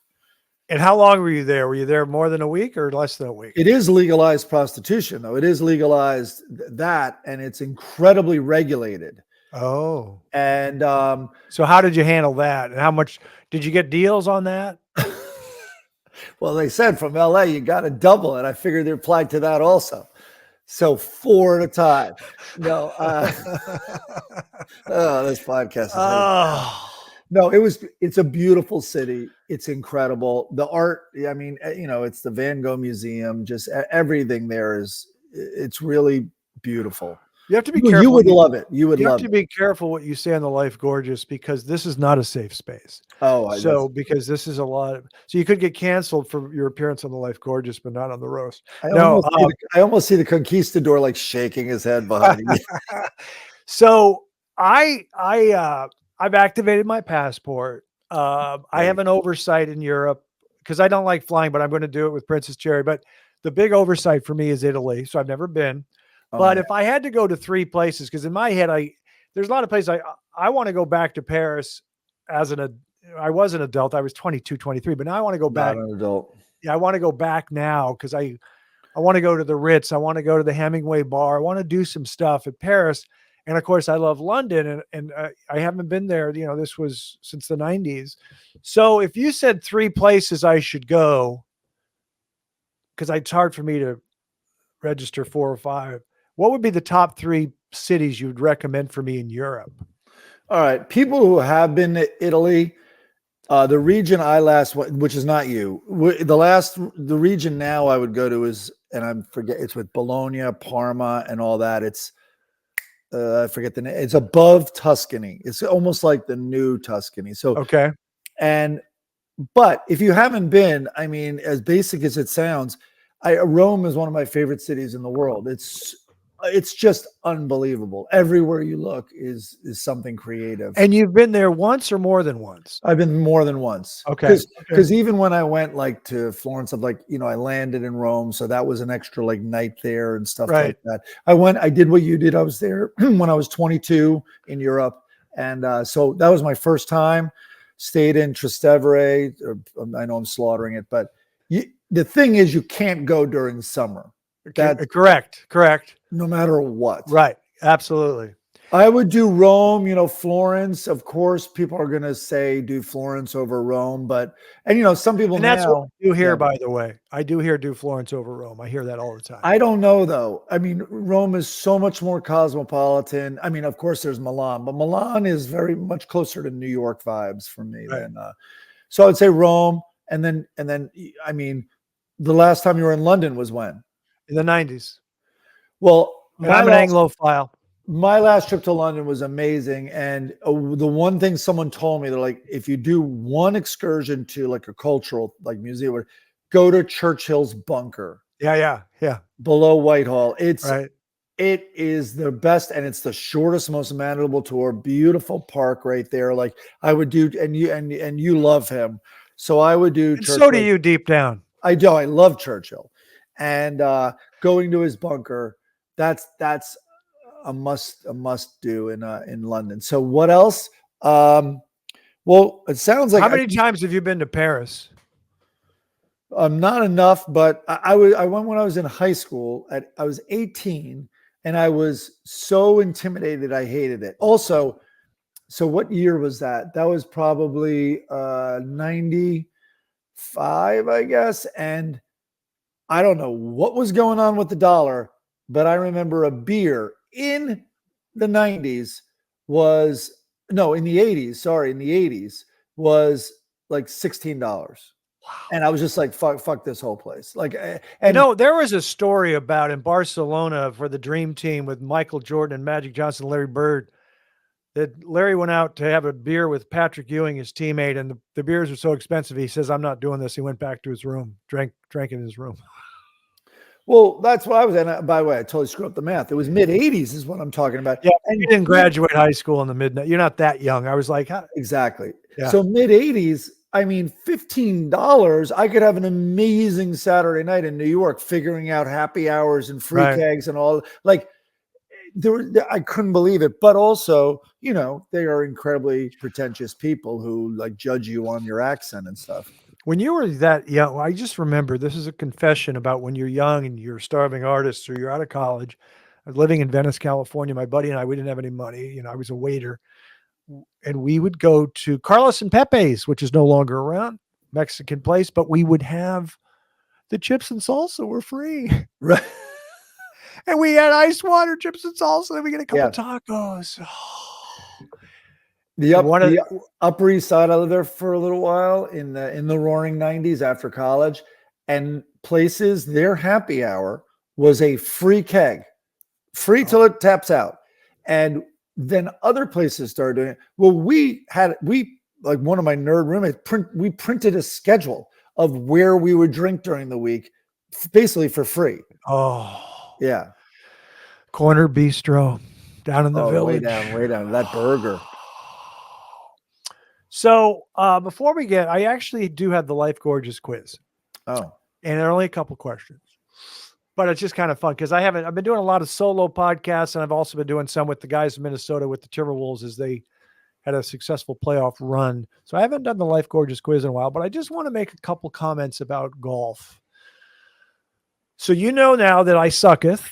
And how long were you there? Were you there more than a week or less than a week?
It is legalized prostitution, though. It is legalized that, and it's incredibly regulated.
Oh.
And
so how did you handle that? And how much did you get deals on that?
Well, they said from LA, you got to double it. I figured they applied to that also. So 4 at a time. No. This podcast is No, it's a beautiful city. It's incredible. The art, I mean, it's the Van Gogh Museum. Just everything there it's really beautiful.
You have to be careful.
You would love it. You have to
be careful what you say on the Life Gorgeous, because this is not a safe space. Because this is so you could get canceled for your appearance on the Life Gorgeous, but not on the roast.
I almost see the conquistador like shaking his head behind me.
So I've activated my passport. I have an oversight in Europe because I don't like flying, but I'm going to do it with Princess Cherry. But the big oversight for me is Italy. So I've never been. But if I had to go to 3 places, because in my head, there's a lot of places I want to go back to Paris I was an adult. I was 22, 23, but now I want to go back.
Not an adult.
Yeah, I want to go back now because I want to go to the Ritz. I want to go to the Hemingway bar. I want to do some stuff at Paris. And of course, I love London, and I haven't been there. This was since the 90s. So if you said 3 places I should go, because it's hard for me to register 4 or 5, what would be the top 3 cities you'd recommend for me in Europe?
All right. People who have been to Italy, the region I last went, which is not you, the region now I would go to is, and it's with Bologna, Parma, and all that. It's, I forget the name. It's above Tuscany. It's almost like the new Tuscany. So,
okay.
But if you haven't been, I mean, as basic as it sounds, Rome is one of my favorite cities in the world. It's just unbelievable. Everywhere you look is something creative.
And you've been there once or more than once?
I've been more than once.
Okay.
Because even when I went like to Florence, I landed in Rome, so that was an extra like night there and stuff like that. I did what you did. I was there when I was 22 in Europe, and so that was my first time. stayed in Trastevere. I know I'm slaughtering it, but the thing is, you can't go during summer. That's
correct.
No matter what.
Right. Absolutely.
I would do Rome, Florence. Of course, people are going to say do Florence over Rome, and some people
that's
now.
What I do hear, by the way. I do hear do Florence over Rome. I hear that all the time.
I don't know, though. I mean, Rome is so much more cosmopolitan. I mean, of course, there's Milan, but Milan is very much closer to New York vibes for me.
Right.
So I would say Rome, and then, I mean, the last time you were in London was when?
In the 90s.
Well,
I'm an Anglophile.
My last trip to London was amazing. And the one thing someone told me, they're like, if you do one excursion to like a cultural like museum, go to Churchill's bunker.
Yeah.
Below Whitehall.
It
is the best, and it's the shortest, most manageable tour. Beautiful park right there. Like I would do, and you love him. So I would do
Churchill. So do you deep down.
I do. I love Churchill. And going to his bunker, that's a must do in London. So what else? Well, it sounds like
how many times have you been to Paris?
Not enough, but I went when I was in high school. I was 18, and I was so intimidated. I hated it. Also, so what year was that? That was probably 95, I guess. And I don't know what was going on with the dollar, but I remember a beer in the 90s in the 80s was like $16. Wow. And I was just like, fuck this whole place. Like, and
there was a story about in Barcelona for the Dream Team with Michael Jordan and Magic Johnson, Larry Bird, that Larry went out to have a beer with Patrick Ewing, his teammate, and the beers were so expensive. He says, I'm not doing this. He went back to his room, drank in his room.
Well, that's what I was. And by the way, I totally screwed up the math. It was mid 80s is what I'm talking about.
Yeah. And you didn't graduate high school in the you're not that young. I was like,
exactly.
Yeah.
So mid 80s, I mean, $15, I could have an amazing Saturday night in New York, figuring out happy hours and free kegs and all. Like I couldn't believe it. But also, they are incredibly pretentious people who like judge you on your accent and stuff.
When you were that young, I just remember, this is a confession about when you're young and you're a starving artist or you're out of college. I was living in Venice, California. My buddy and I, we didn't have any money. I was a waiter. And we would go to Carlos and Pepe's, which is no longer around, Mexican place, but we would have the chips and salsa were free.
Right.
And we had ice water, chips and salsa, and we get a couple tacos.
The Upper East Side, I lived there for a little while in the roaring 90s after college, and places, their happy hour was a free keg, free till it taps out. And then other places started doing it. Well, we like one of my nerd roommates we printed a schedule of where we would drink during the week, basically for free.
Oh
yeah.
Corner Bistro down in the village.
Way down. That burger.
So before we I actually do have the Life Gorgeous quiz.
Oh.
And there are only a couple questions. But it's just kind of fun because I've been doing a lot of solo podcasts, and I've also been doing some with the guys in Minnesota with the Timberwolves as they had a successful playoff run. So I haven't done the Life Gorgeous quiz in a while, but I just want to make a couple comments about golf. So now that I sucketh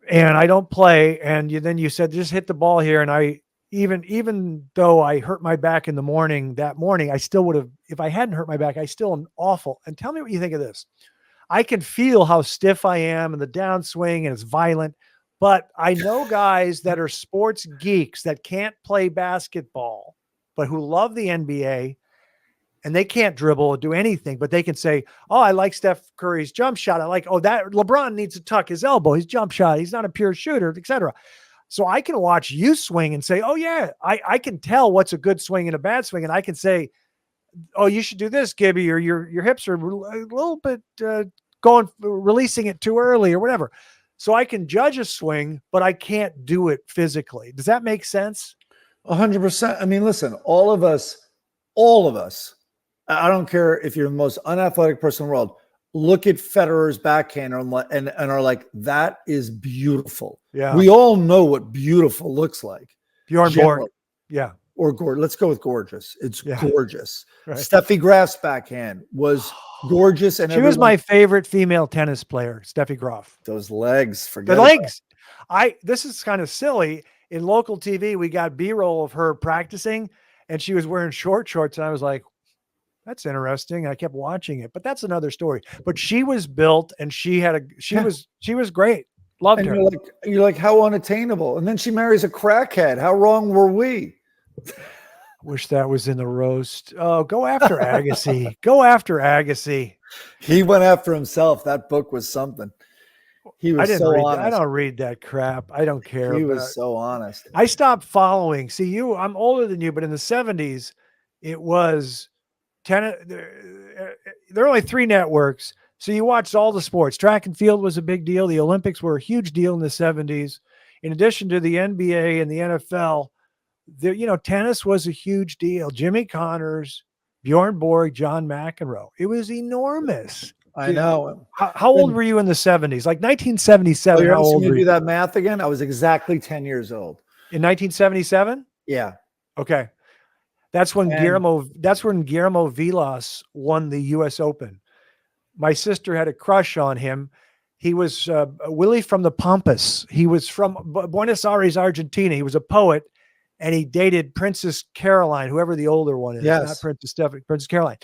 and I don't play, and then you said just hit the ball here, and I even though I hurt my back in the morning, I still would have, if I hadn't hurt my back, I still am awful. And tell me what you think of this. I can feel how stiff I am and the downswing, and it's violent, but I know guys that are sports geeks that can't play basketball, but who love the NBA, and they can't dribble or do anything, but they can say, oh, I like Steph Curry's jump shot. I like, that LeBron needs to tuck his elbow, his jump shot. He's not a pure shooter, etc. So I can watch you swing and say, oh yeah, I can tell what's a good swing and a bad swing. And I can say, oh, you should do this, Gibby, or your hips are a little bit releasing it too early or whatever. So I can judge a swing, but I can't do it physically. Does that make sense?
100%. I mean, listen, all of us, I don't care if you're the most unathletic person in the world, look at Federer's backhand and are like, that is beautiful.
Yeah.
We all know what beautiful looks like.
Bjorn Borg. Yeah.
or gorgeous. Let's go with gorgeous. It's gorgeous.
Right.
Steffi Graf's backhand was gorgeous, and
she was my favorite female tennis player, Steffi Graf.
Those legs,
the legs. This is kind of silly. In local TV, we got B-roll of her practicing, and she was wearing shorts, and I was like, that's interesting. I kept watching it, but that's another story. But she was built, and she was great. Loved
and
her.
You're like, how unattainable. And then she marries a crackhead. How wrong were we?
Wish that was in the roast. Oh, go after Agassi. Go after Agassi.
He went after himself. That book was something. He was so honest.
I don't read that crap. I don't care.
He was so honest.
I stopped following. See, I'm older than you, but in the 70s, it was there are only 3 networks. So you watched all the sports. Track and field was a big deal. The Olympics were a huge deal in the 70s. In addition to the NBA and the NFL, tennis was a huge deal. Jimmy Connors, Bjorn Borg, John McEnroe. It was enormous.
I know.
How old were you in the 70s? Like 1977. How old were you?
Do that math again? I was exactly 10 years old.
In 1977?
Yeah.
Okay. That's when Guillermo Vilas won the U.S. Open. My sister had a crush on him. He was Willie from the Pampas. He was from Buenos Aires, Argentina. He was a poet, and he dated Princess Caroline, whoever the older one is.
Yes.
Not Princess Stephanie, Princess Caroline.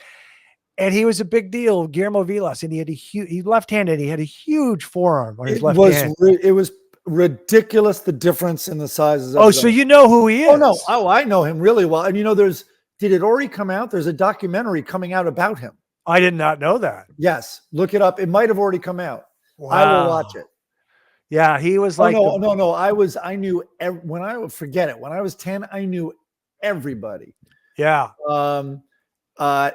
And he was a big deal, Guillermo Vilas, and he had he's left-handed. He had a huge forearm on his left hand.
It was ridiculous, the difference in the sizes.
So you know who he is?
Oh, no. Oh, I know him really well. And did it already come out? There's a documentary coming out about him.
I did not know that.
Yes. Look it up. It might have already come out.
Wow.
I will watch it.
Yeah, he was like.
No. I knew when I would forget it. When I was 10, I knew everybody.
Yeah.
I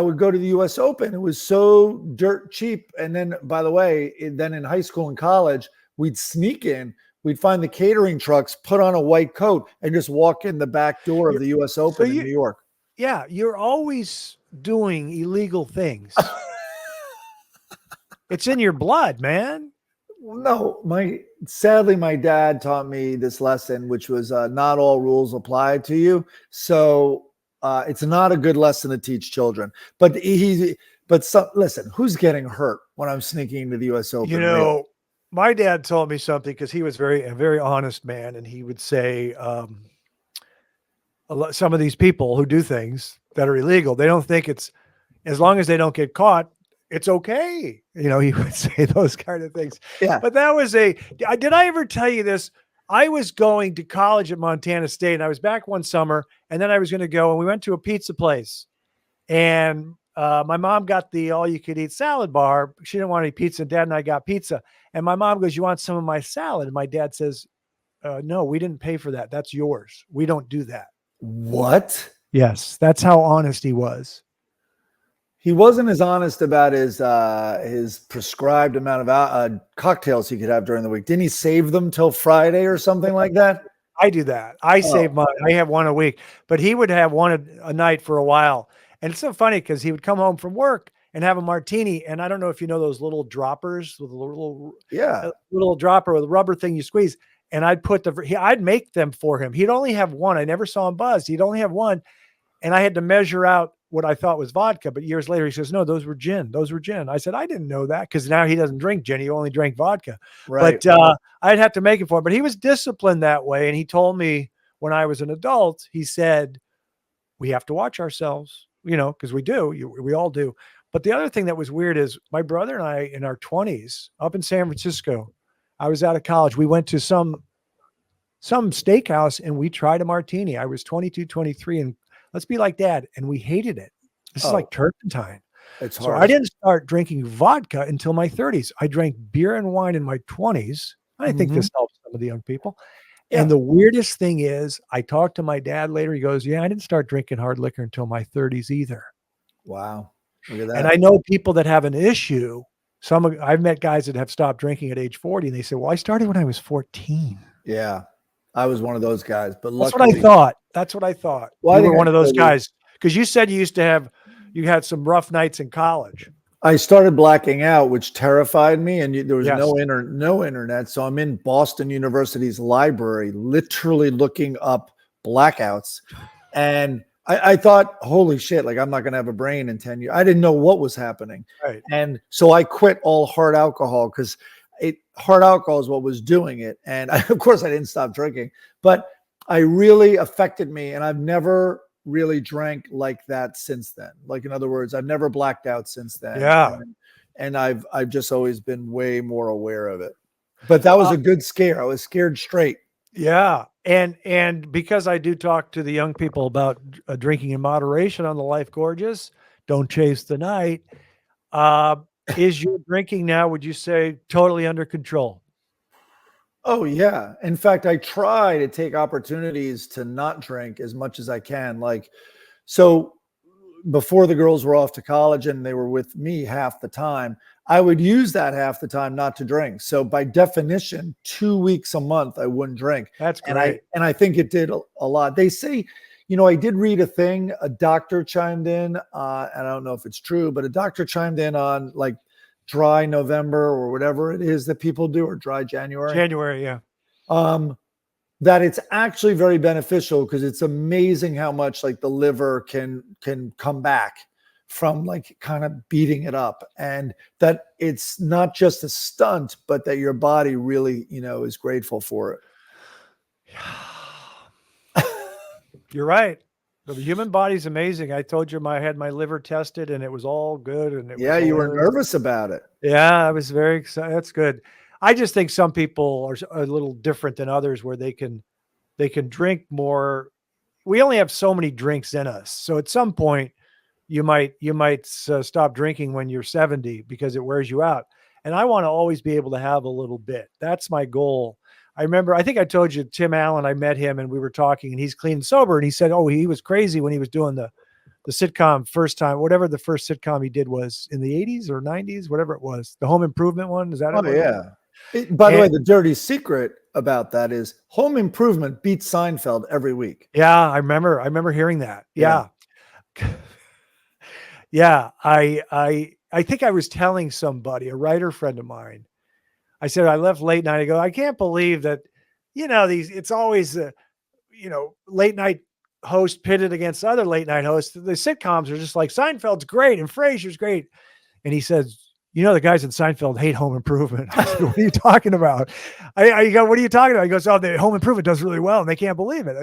would go to the U.S. Open. It was so dirt cheap. And then, by the way, then in high school and college, we'd sneak in. We'd find the catering trucks, put on a white coat, and just walk in the back door of the U.S. Open in New York.
Yeah, you're always doing illegal things. It's in your blood, man.
No, sadly, my dad taught me this lesson, which was not all rules apply to you. So it's not a good lesson to teach children. But listen, who's getting hurt when I'm sneaking into the U.S. Open?
My dad told me something because he was a very honest man, and he would say some of these people who do things that are illegal, they don't think it's, as long as they don't get caught, it's okay. He would say those kind of things.
Yeah.
But that was did I ever tell you this? I was going to college at Montana State, and I was back one summer, and then I was going to go, and we went to a pizza place, and my mom got the all-you-could-eat salad bar. She didn't want any pizza. Dad and I got pizza, and my mom goes, "You want some of my salad?" And my dad says, "No, we didn't pay for that. That's yours. We don't do that."
What?
Yes, that's how honest he was.
He wasn't as honest about his prescribed amount of cocktails he could have during the week. Didn't he save them till Friday or something like that?
I do that. I save mine. I have one a week, but he would have one a night for a while. And it's so funny because he would come home from work and have a martini. And I don't know if you know those little droppers with a little dropper with a rubber thing you squeeze. And I'd make them for him. He'd only have one. I never saw him buzz. He'd only have one. And I had to measure out what I thought was vodka. But years later, he says, "No, those were gin. Those were gin." I said, "I didn't know that," because now he doesn't drink gin. He only drank vodka.
Right.
But I'd have to make it for him. But he was disciplined that way. And he told me when I was an adult, he said, "We have to watch ourselves, because we do. We all do." But the other thing that was weird is my brother and I, in our 20s, up in San Francisco, I was out of college. We went to some steakhouse and we tried a martini. I was 22, 23, and let's be like Dad. And we hated it. This is like turpentine.
It's hard.
So I didn't start drinking vodka until my 30s. I drank beer and wine in my 20s. I think this helps some of the young people. Yeah. And the weirdest thing is, I talked to my dad later. He goes, "Yeah, I didn't start drinking hard liquor until my 30s either."
Wow. Look at that.
And I know people that have an issue. I've met guys that have stopped drinking at age 40, and they say, "Well, I started when I was 14.
Yeah. I was one of those guys, but
that's what I thought. That's what I thought. Well, you were one of those guys, because you said you had some rough nights in college.
I started blacking out, which terrified me, and there was no internet. So I'm in Boston University's library, literally looking up blackouts. And I thought, holy shit, like I'm not going to have a brain in 10 years. I didn't know what was happening.
Right.
And so I quit all hard alcohol because hard alcohol is what was doing it. And of course I didn't stop drinking, but I really affected me. And I've never really drank like that since then. Like, in other words, I've never blacked out since then.
Yeah.
And I've just always been way more aware of it. But that was a good scare. I was scared straight. Yeah.
And because I do talk to the young people about drinking in moderation on the Life Gorgeous, don't chase the night. Is your drinking now, would you say, totally under control?
Oh, yeah. In fact, I try to take opportunities to not drink as much as I can. Like, so before the girls were off to college and they were with me half the time, I would use that half the time not to drink. So by definition, 2 weeks a month, I wouldn't drink.
That's great.
And I think it did a lot. They say, I did read a thing, a doctor chimed in, and I don't know if it's true, but a doctor chimed in on like dry November or whatever it is that people do, or dry January.
January, yeah.
That it's actually very beneficial because it's amazing how much like the liver can come back from like kind of beating it up, and that it's not just a stunt, but that your body really, is grateful for it.
You're right. The human body's amazing. I told you I had my liver tested and it was all good. And
you were nervous about it.
Yeah, I was very excited. That's good. I just think some people are a little different than others where they can drink more. We only have so many drinks in us. So at some point you might stop drinking when you're 70 because it wears you out. And I want to always be able to have a little bit. That's my goal. I think I told you, Tim Allen, I met him and we were talking and he's clean and sober. And he said, he was crazy when he was doing the sitcom first time, whatever the first sitcom he did was in the 80s or 90s, whatever it was. The Home Improvement one. Is that it?
Yeah. By the way, the dirty secret about that is Home Improvement beats Seinfeld every week.
Yeah, I remember hearing that. Yeah. Yeah. I think I was telling somebody, a writer friend of mine, I said, I left late night. I go, I can't believe that, it's always, late night host pitted against other late night hosts. The sitcoms are just like Seinfeld's great and Frasier's great. And he says, the guys in Seinfeld hate Home Improvement. I said, what are you talking about? I go, what are you talking about? He goes, the Home Improvement does really well and they can't believe it.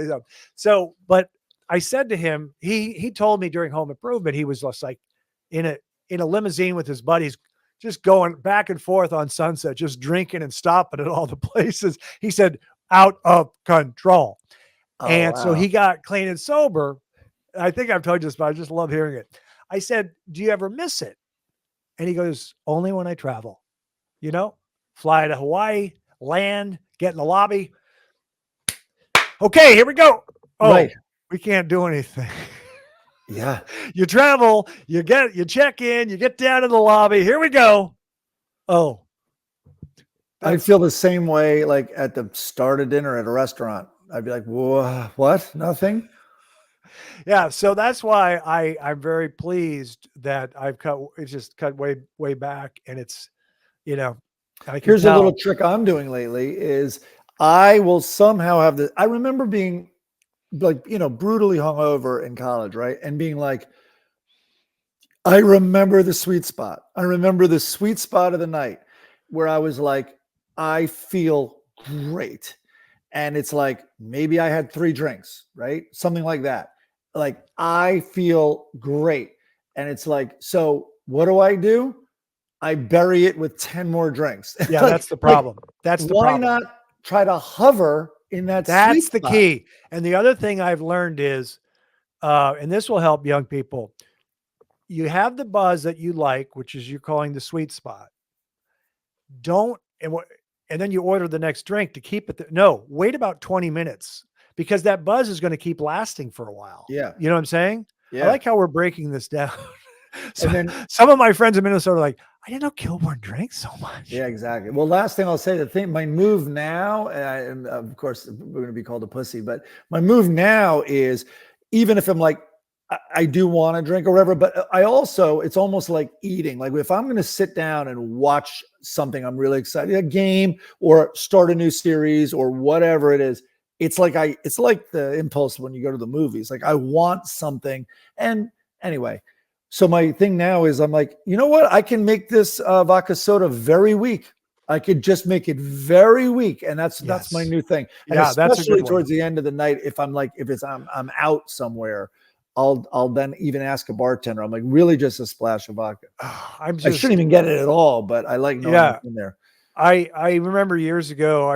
So, but I said to him, he told me during Home Improvement, he was just like in a limousine with his buddies, just going back and forth on Sunset, just drinking and stopping at all the places. He said, out of control. So he got clean and sober. I think I've told you this, but I just love hearing it. I said, do you ever miss it? And he goes, only when I travel, fly to Hawaii, land, get in the lobby. Okay, here we go.
Right.
We can't do anything.
Yeah.
You travel, you check in, you get down to the lobby. Here we go.
I feel the same way, like at the start of dinner at a restaurant. I'd be like, what? Nothing?
Yeah. So that's why I'm very pleased that it's just cut way back. And it's,
here's a little trick I'm doing lately is I will somehow have I remember being like, brutally hungover in college, right? And being like, I remember the sweet spot. I remember the sweet spot of the night where I was like, I feel great. And it's like, maybe I had 3 drinks, right? Something like that. Like, I feel great. And it's like, so what do? I bury it with 10 more drinks.
Yeah, that's the problem. That's the problem.
Why not try to hover in that?
That's the key. And the other thing I've learned is, and this will help young people, you have the buzz that you like, which is you're calling the sweet spot. And then you order the next drink to keep it. Wait about 20 minutes because that buzz is going to keep lasting for a while.
Yeah.
You know what I'm saying?
Yeah.
I like how we're breaking this down. So,
and then
some of my friends in Minnesota are like, I didn't know Kilborn drank so much.
Yeah, exactly. Well, last thing I'll say, my move now, and of course we're going to be called a pussy, but my move now is even if I'm like, I do want to drink or whatever, but it's almost like eating. Like if I'm going to sit down and watch something I'm really excited, a game or start a new series or whatever it is, it's like the impulse when you go to the movies. Like I want something. And anyway, so my thing now is I'm like, you know what? I can make this vodka soda very weak. I could just make it very weak, and that's my new thing. And
Yeah, that's a
especially
good one.
towards the end of the night, if I'm out somewhere, I'll then even ask a bartender. I'm like, really, just a splash of vodka. I shouldn't even get it at all, but I like knowing it's in there.
I remember years ago,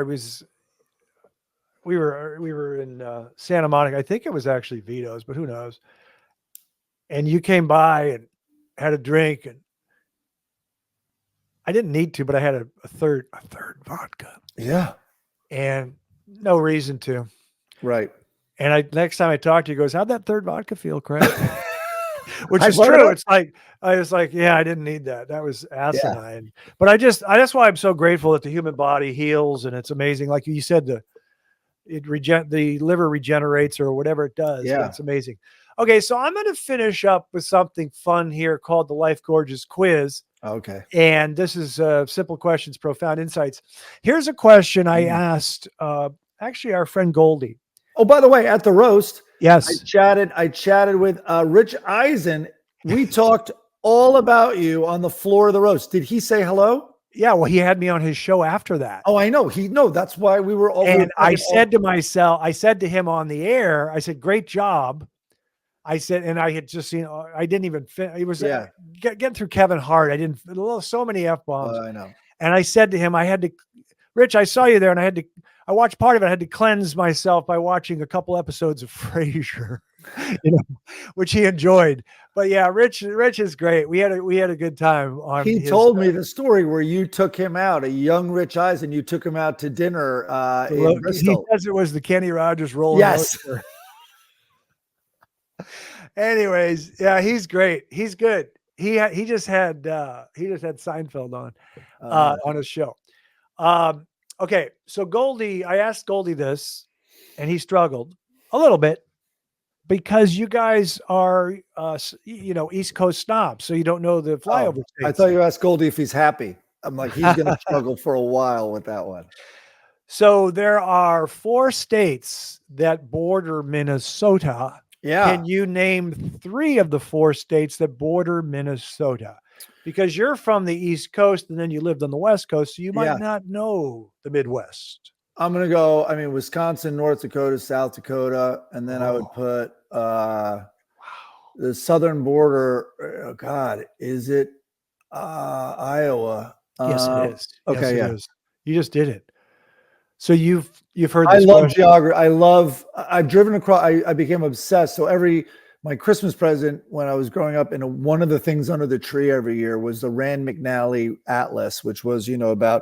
we were in Santa Monica. I think it was actually Vito's, but who knows? And you came by and had a drink, and I didn't need to, but I had a third vodka.
Yeah.
And no reason to.
Right.
And next time I talked to you, he goes, how'd that third vodka feel, Craig? Which is true. It's like, I was like, yeah, I didn't need that. That was asinine. Yeah. But that's why I'm so grateful that the human body heals, and it's amazing. Like you said, the liver regenerates or whatever it does. Yeah. It's amazing. Okay. So I'm going to finish up with something fun here called the Life Gorgeous Quiz.
Okay.
And this is simple questions, profound insights. Here's a question I asked actually our friend Goldie.
Oh, by the way, at the roast,
yes,
I chatted with Rich Eisen. We talked all about you on the floor of the roast. Did he say hello?
Yeah, well, he had me on his show after that.
Oh, I know. That's why we were all.
And I said to him on the air, I said, great job. I said, and I had just seen, I didn't even fit. It was getting through Kevin Hart. I didn't, so many F-bombs.
I know.
And I said to him, Rich, I saw you there, and I watched part of it. I had to cleanse myself by watching a couple episodes of Frasier, which he enjoyed. But yeah, Rich is great. We had a good time on.
He told me the story where you took him out, a young Rich Eisen. You took him out to dinner in Bristol.
He says it was the Kenny Rogers roller coaster. Anyways, yeah, he's great. He's good. He just had Seinfeld on his show. Okay, so Goldie, I asked Goldie this, and he struggled a little bit because you guys are, East Coast snobs, so you don't know the flyover states.
I thought you asked Goldie if he's happy. I'm like, he's going to struggle for a while with that one.
So there are 4 states that border Minnesota.
Yeah.
Can you name 3 of the 4 states that border Minnesota? Because you're from the East Coast and then you lived on the West Coast, so you might not know the Midwest.
I'm going to go, Wisconsin, North Dakota, South Dakota, and then I would put the southern border. Oh God, is it Iowa?
Yes, it is.
Okay,
yes, it is. You just did it. So you've heard this.
I love geography. I've driven across. I became obsessed. So my Christmas present when I was growing up, and one of the things under the tree every year was the Rand McNally Atlas, which was, about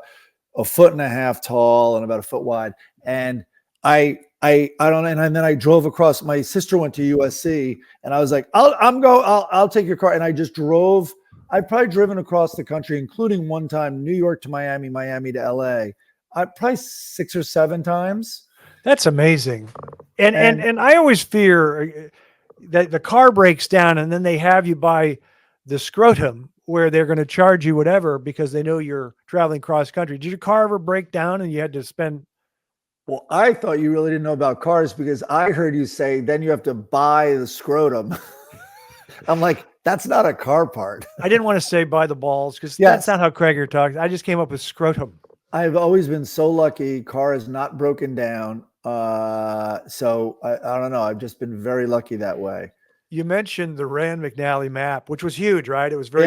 1.5 feet tall and about 1 foot wide. And I don't, and then I drove across. My sister went to USC, and I was like, I'll take your car. And I just drove. I've probably driven across the country, including one time New York to Miami, Miami to LA. Probably 6 or 7 times.
That's amazing. And I always fear that the car breaks down and then they have you by the scrotum where they're going to charge you whatever because they know you're traveling cross country. Did your car ever break down and you had to spend?
Well, I thought you really didn't know about cars because I heard you say then you have to buy the scrotum. I'm like, that's not a car part.
I didn't want to say buy the balls because that's not how Krager talks. I just came up with scrotum.
I've always been so lucky. Car is not broken down. So I don't know. I've just been very lucky that way.
You mentioned the Rand McNally map, which was huge, right? It was very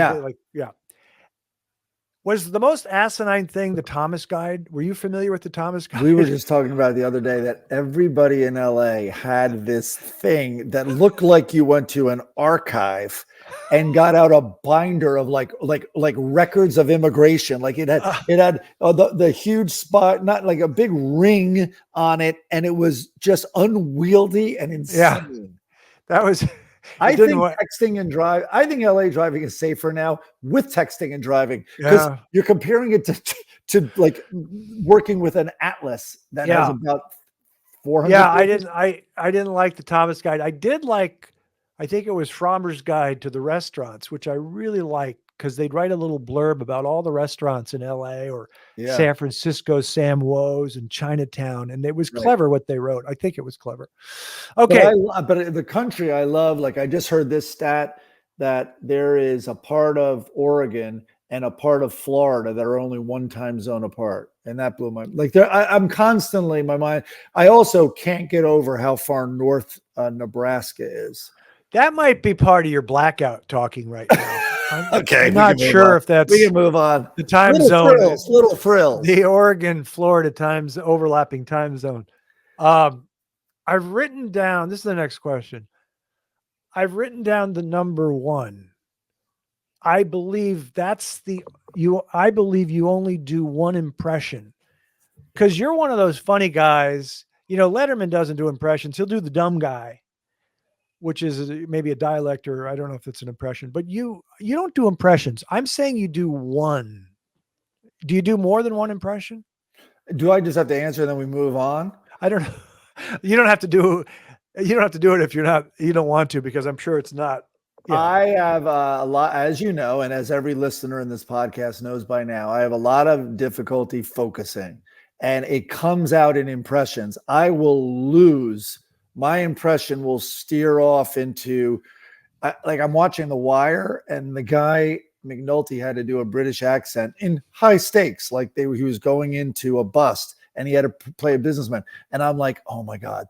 Was the most asinine thing the Thomas Guide? Were you familiar with the Thomas Guide?
We were just talking about it the other day that everybody in LA had this thing that looked like you went to an archive and got out a binder of like records of immigration. Like it had the huge spot, not like a big ring on it, and it was just unwieldy and insane.
Yeah, that was.
I think texting and drive. I think LA driving is safer now with texting and driving because you're comparing it to like working with an atlas that has about 400.
Yeah, pages. I didn't like the Thomas Guide. I did like. I think it was Frommer's Guide to the Restaurants, which I really liked because they'd write a little blurb about all the restaurants in LA or
Yeah.
San Francisco, Sam Woe's and Chinatown. And it was clever what they wrote. I think it was clever. Okay.
But the country I love, like I just heard this stat that there is a part of Oregon and a part of Florida that are only one time zone apart. And that blew my, like I'm constantly in my mind. I also can't get over how far north Nebraska is.
That might be part of your blackout talking right now.
I'm
not sure if that's
we can move on.
The time
little
zone,
frills, little frills.
The Oregon, Florida times overlapping time zone. I've written down, this is the next question. I've written down the number 1. I believe I believe you only do one impression because you're one of those funny guys. You know, Letterman doesn't do impressions. He'll do the dumb guy, which is maybe a dialect, or I don't know if it's an impression, but you don't do impressions. I'm saying you do one. Do you do more than one impression?
Do I just have to answer and then we move on?
I don't know. You don't have to do it if you don't want to, because I'm sure it's not. Yeah.
I have a lot, as you know, and as every listener in this podcast knows by now, I have a lot of difficulty focusing, and it comes out in impressions. I will lose. My impression will steer off into, like I'm watching The Wire, and the guy McNulty had to do a British accent in high stakes, like he was going into a bust, and he had to play a businessman. And I'm like, oh my God,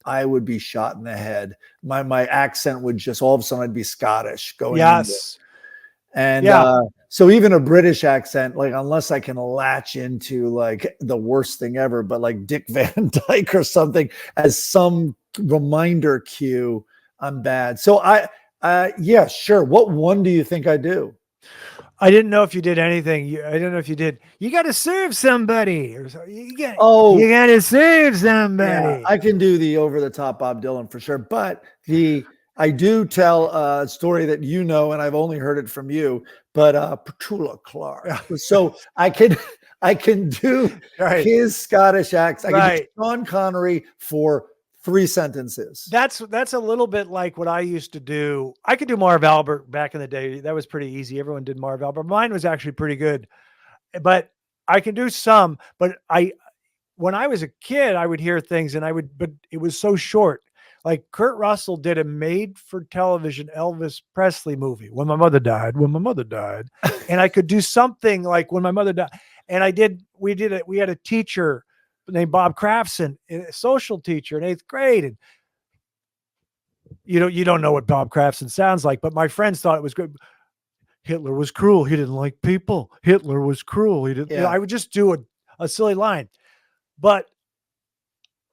I would be shot in the head. My accent would just, all of a sudden I'd be Scottish going.
Yes.
And so even a British accent, like unless I can latch into like the worst thing ever, but like Dick Van Dyke or something as some reminder cue, I'm bad. So yeah, sure. What one do you think I do?
I didn't know if you did anything. I don't know if you did. You got to serve somebody. Or so. You got to serve somebody.
Yeah, I can do the over the top Bob Dylan for sure. But I do tell a story that you know, and I've only heard it from you. But Petula Clark. So I can do his Scottish accent. I can do Sean Connery for 3 sentences.
That's a little bit like what I used to do. I could do Marv Albert back in the day. That was pretty easy. Everyone did Marv Albert. Mine was actually pretty good, but I can do some. But when I was a kid, I would hear things, but it was so short. Like Kurt Russell did a made-for-television Elvis Presley movie, When My Mother Died, and I could do something like When My Mother Died. And we had a teacher named Bob Crafson, a social teacher in 8th grade. And you don't know what Bob Crafson sounds like, but my friends thought it was good. Hitler was cruel. He didn't like people. Hitler was cruel. He didn't.
Yeah.
I would just do a silly line, but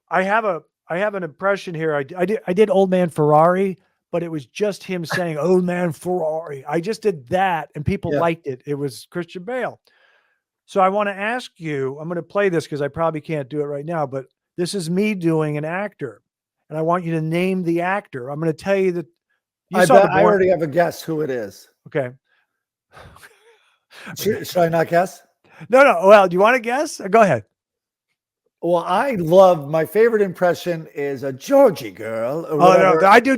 I have an impression here. I did Old Man Ferrari, but it was just him saying Old Man Ferrari. I just did that and people liked it. It was Christian Bale. So I want to ask you, I'm going to play this because I probably can't do it right now, but this is me doing an actor, and I want you to name the actor. I'm going to tell you that
I already have a guess who it is.
Okay.
Should I not guess?
No. Well, do you want to guess? Go ahead.
Well, my favorite impression is a Georgie girl.
No, I do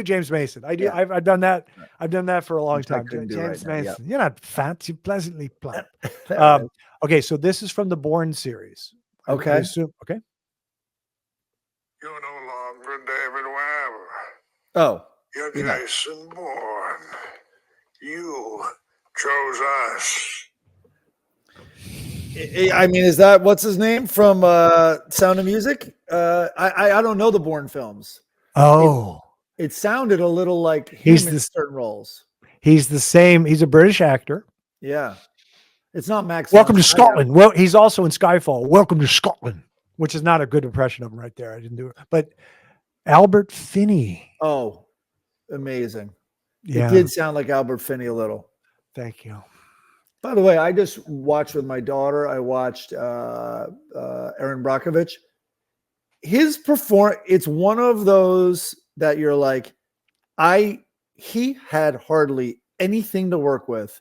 James Mason. I've done that. I've done that for a long time. James Mason. Yeah. You're not fat. You're pleasantly plump. Okay. So this is from the Bourne series.
Okay.
I assume, okay.
You're no longer David Webb.
Oh.
You're Jason Bourne. You chose us.
I mean, is that what's his name from Sound of Music? I don't know the Bourne films.
Oh,
it sounded a little like him in certain roles.
He's the same. He's a British actor.
Yeah, it's not Max.
Welcome to Scotland. Well, he's also in Skyfall. Welcome to Scotland, which is not a good impression of him right there. I didn't do it, but Albert Finney.
Oh, amazing!
Yeah,
it did sound like Albert Finney a little.
Thank you.
By the way, I just watched with my daughter. I watched Aaron Brockovich. His performance, it's one of those that you're like, he had hardly anything to work with.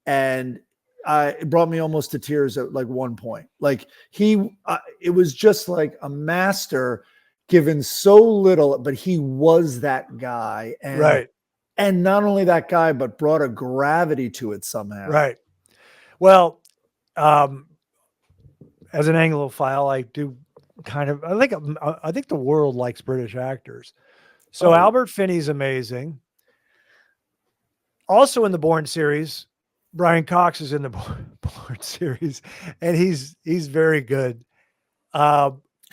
And it brought me almost to tears at like one point. Like it was just like a master given so little, but he was that guy. And
right.
And not only that guy, but brought a gravity to it somehow.
Right. Well, as an Anglophile, I do I think the world likes British actors. So Albert Finney's amazing. Also in the Bourne series, Brian Cox is in the Bourne series, and he's very good.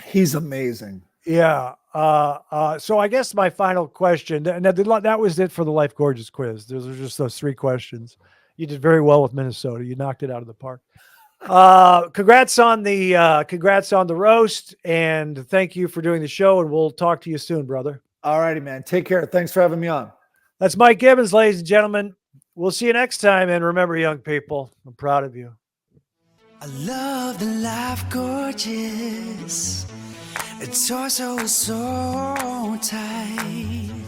He's amazing.
Yeah. So I guess my final question, and that was it for the Life Gorgeous quiz. Those are just those 3 questions. You did very well with Minnesota. You knocked it out of the park. Congrats on the roast, and thank you for doing the show, and we'll talk to you soon, brother.
All righty, man. Take care. Thanks for having me on.
That's Mike Gibbons, ladies and gentlemen. We'll see you next time, and remember, young people, I'm proud of you.
I love the Life Gorgeous. Its torso is so tight.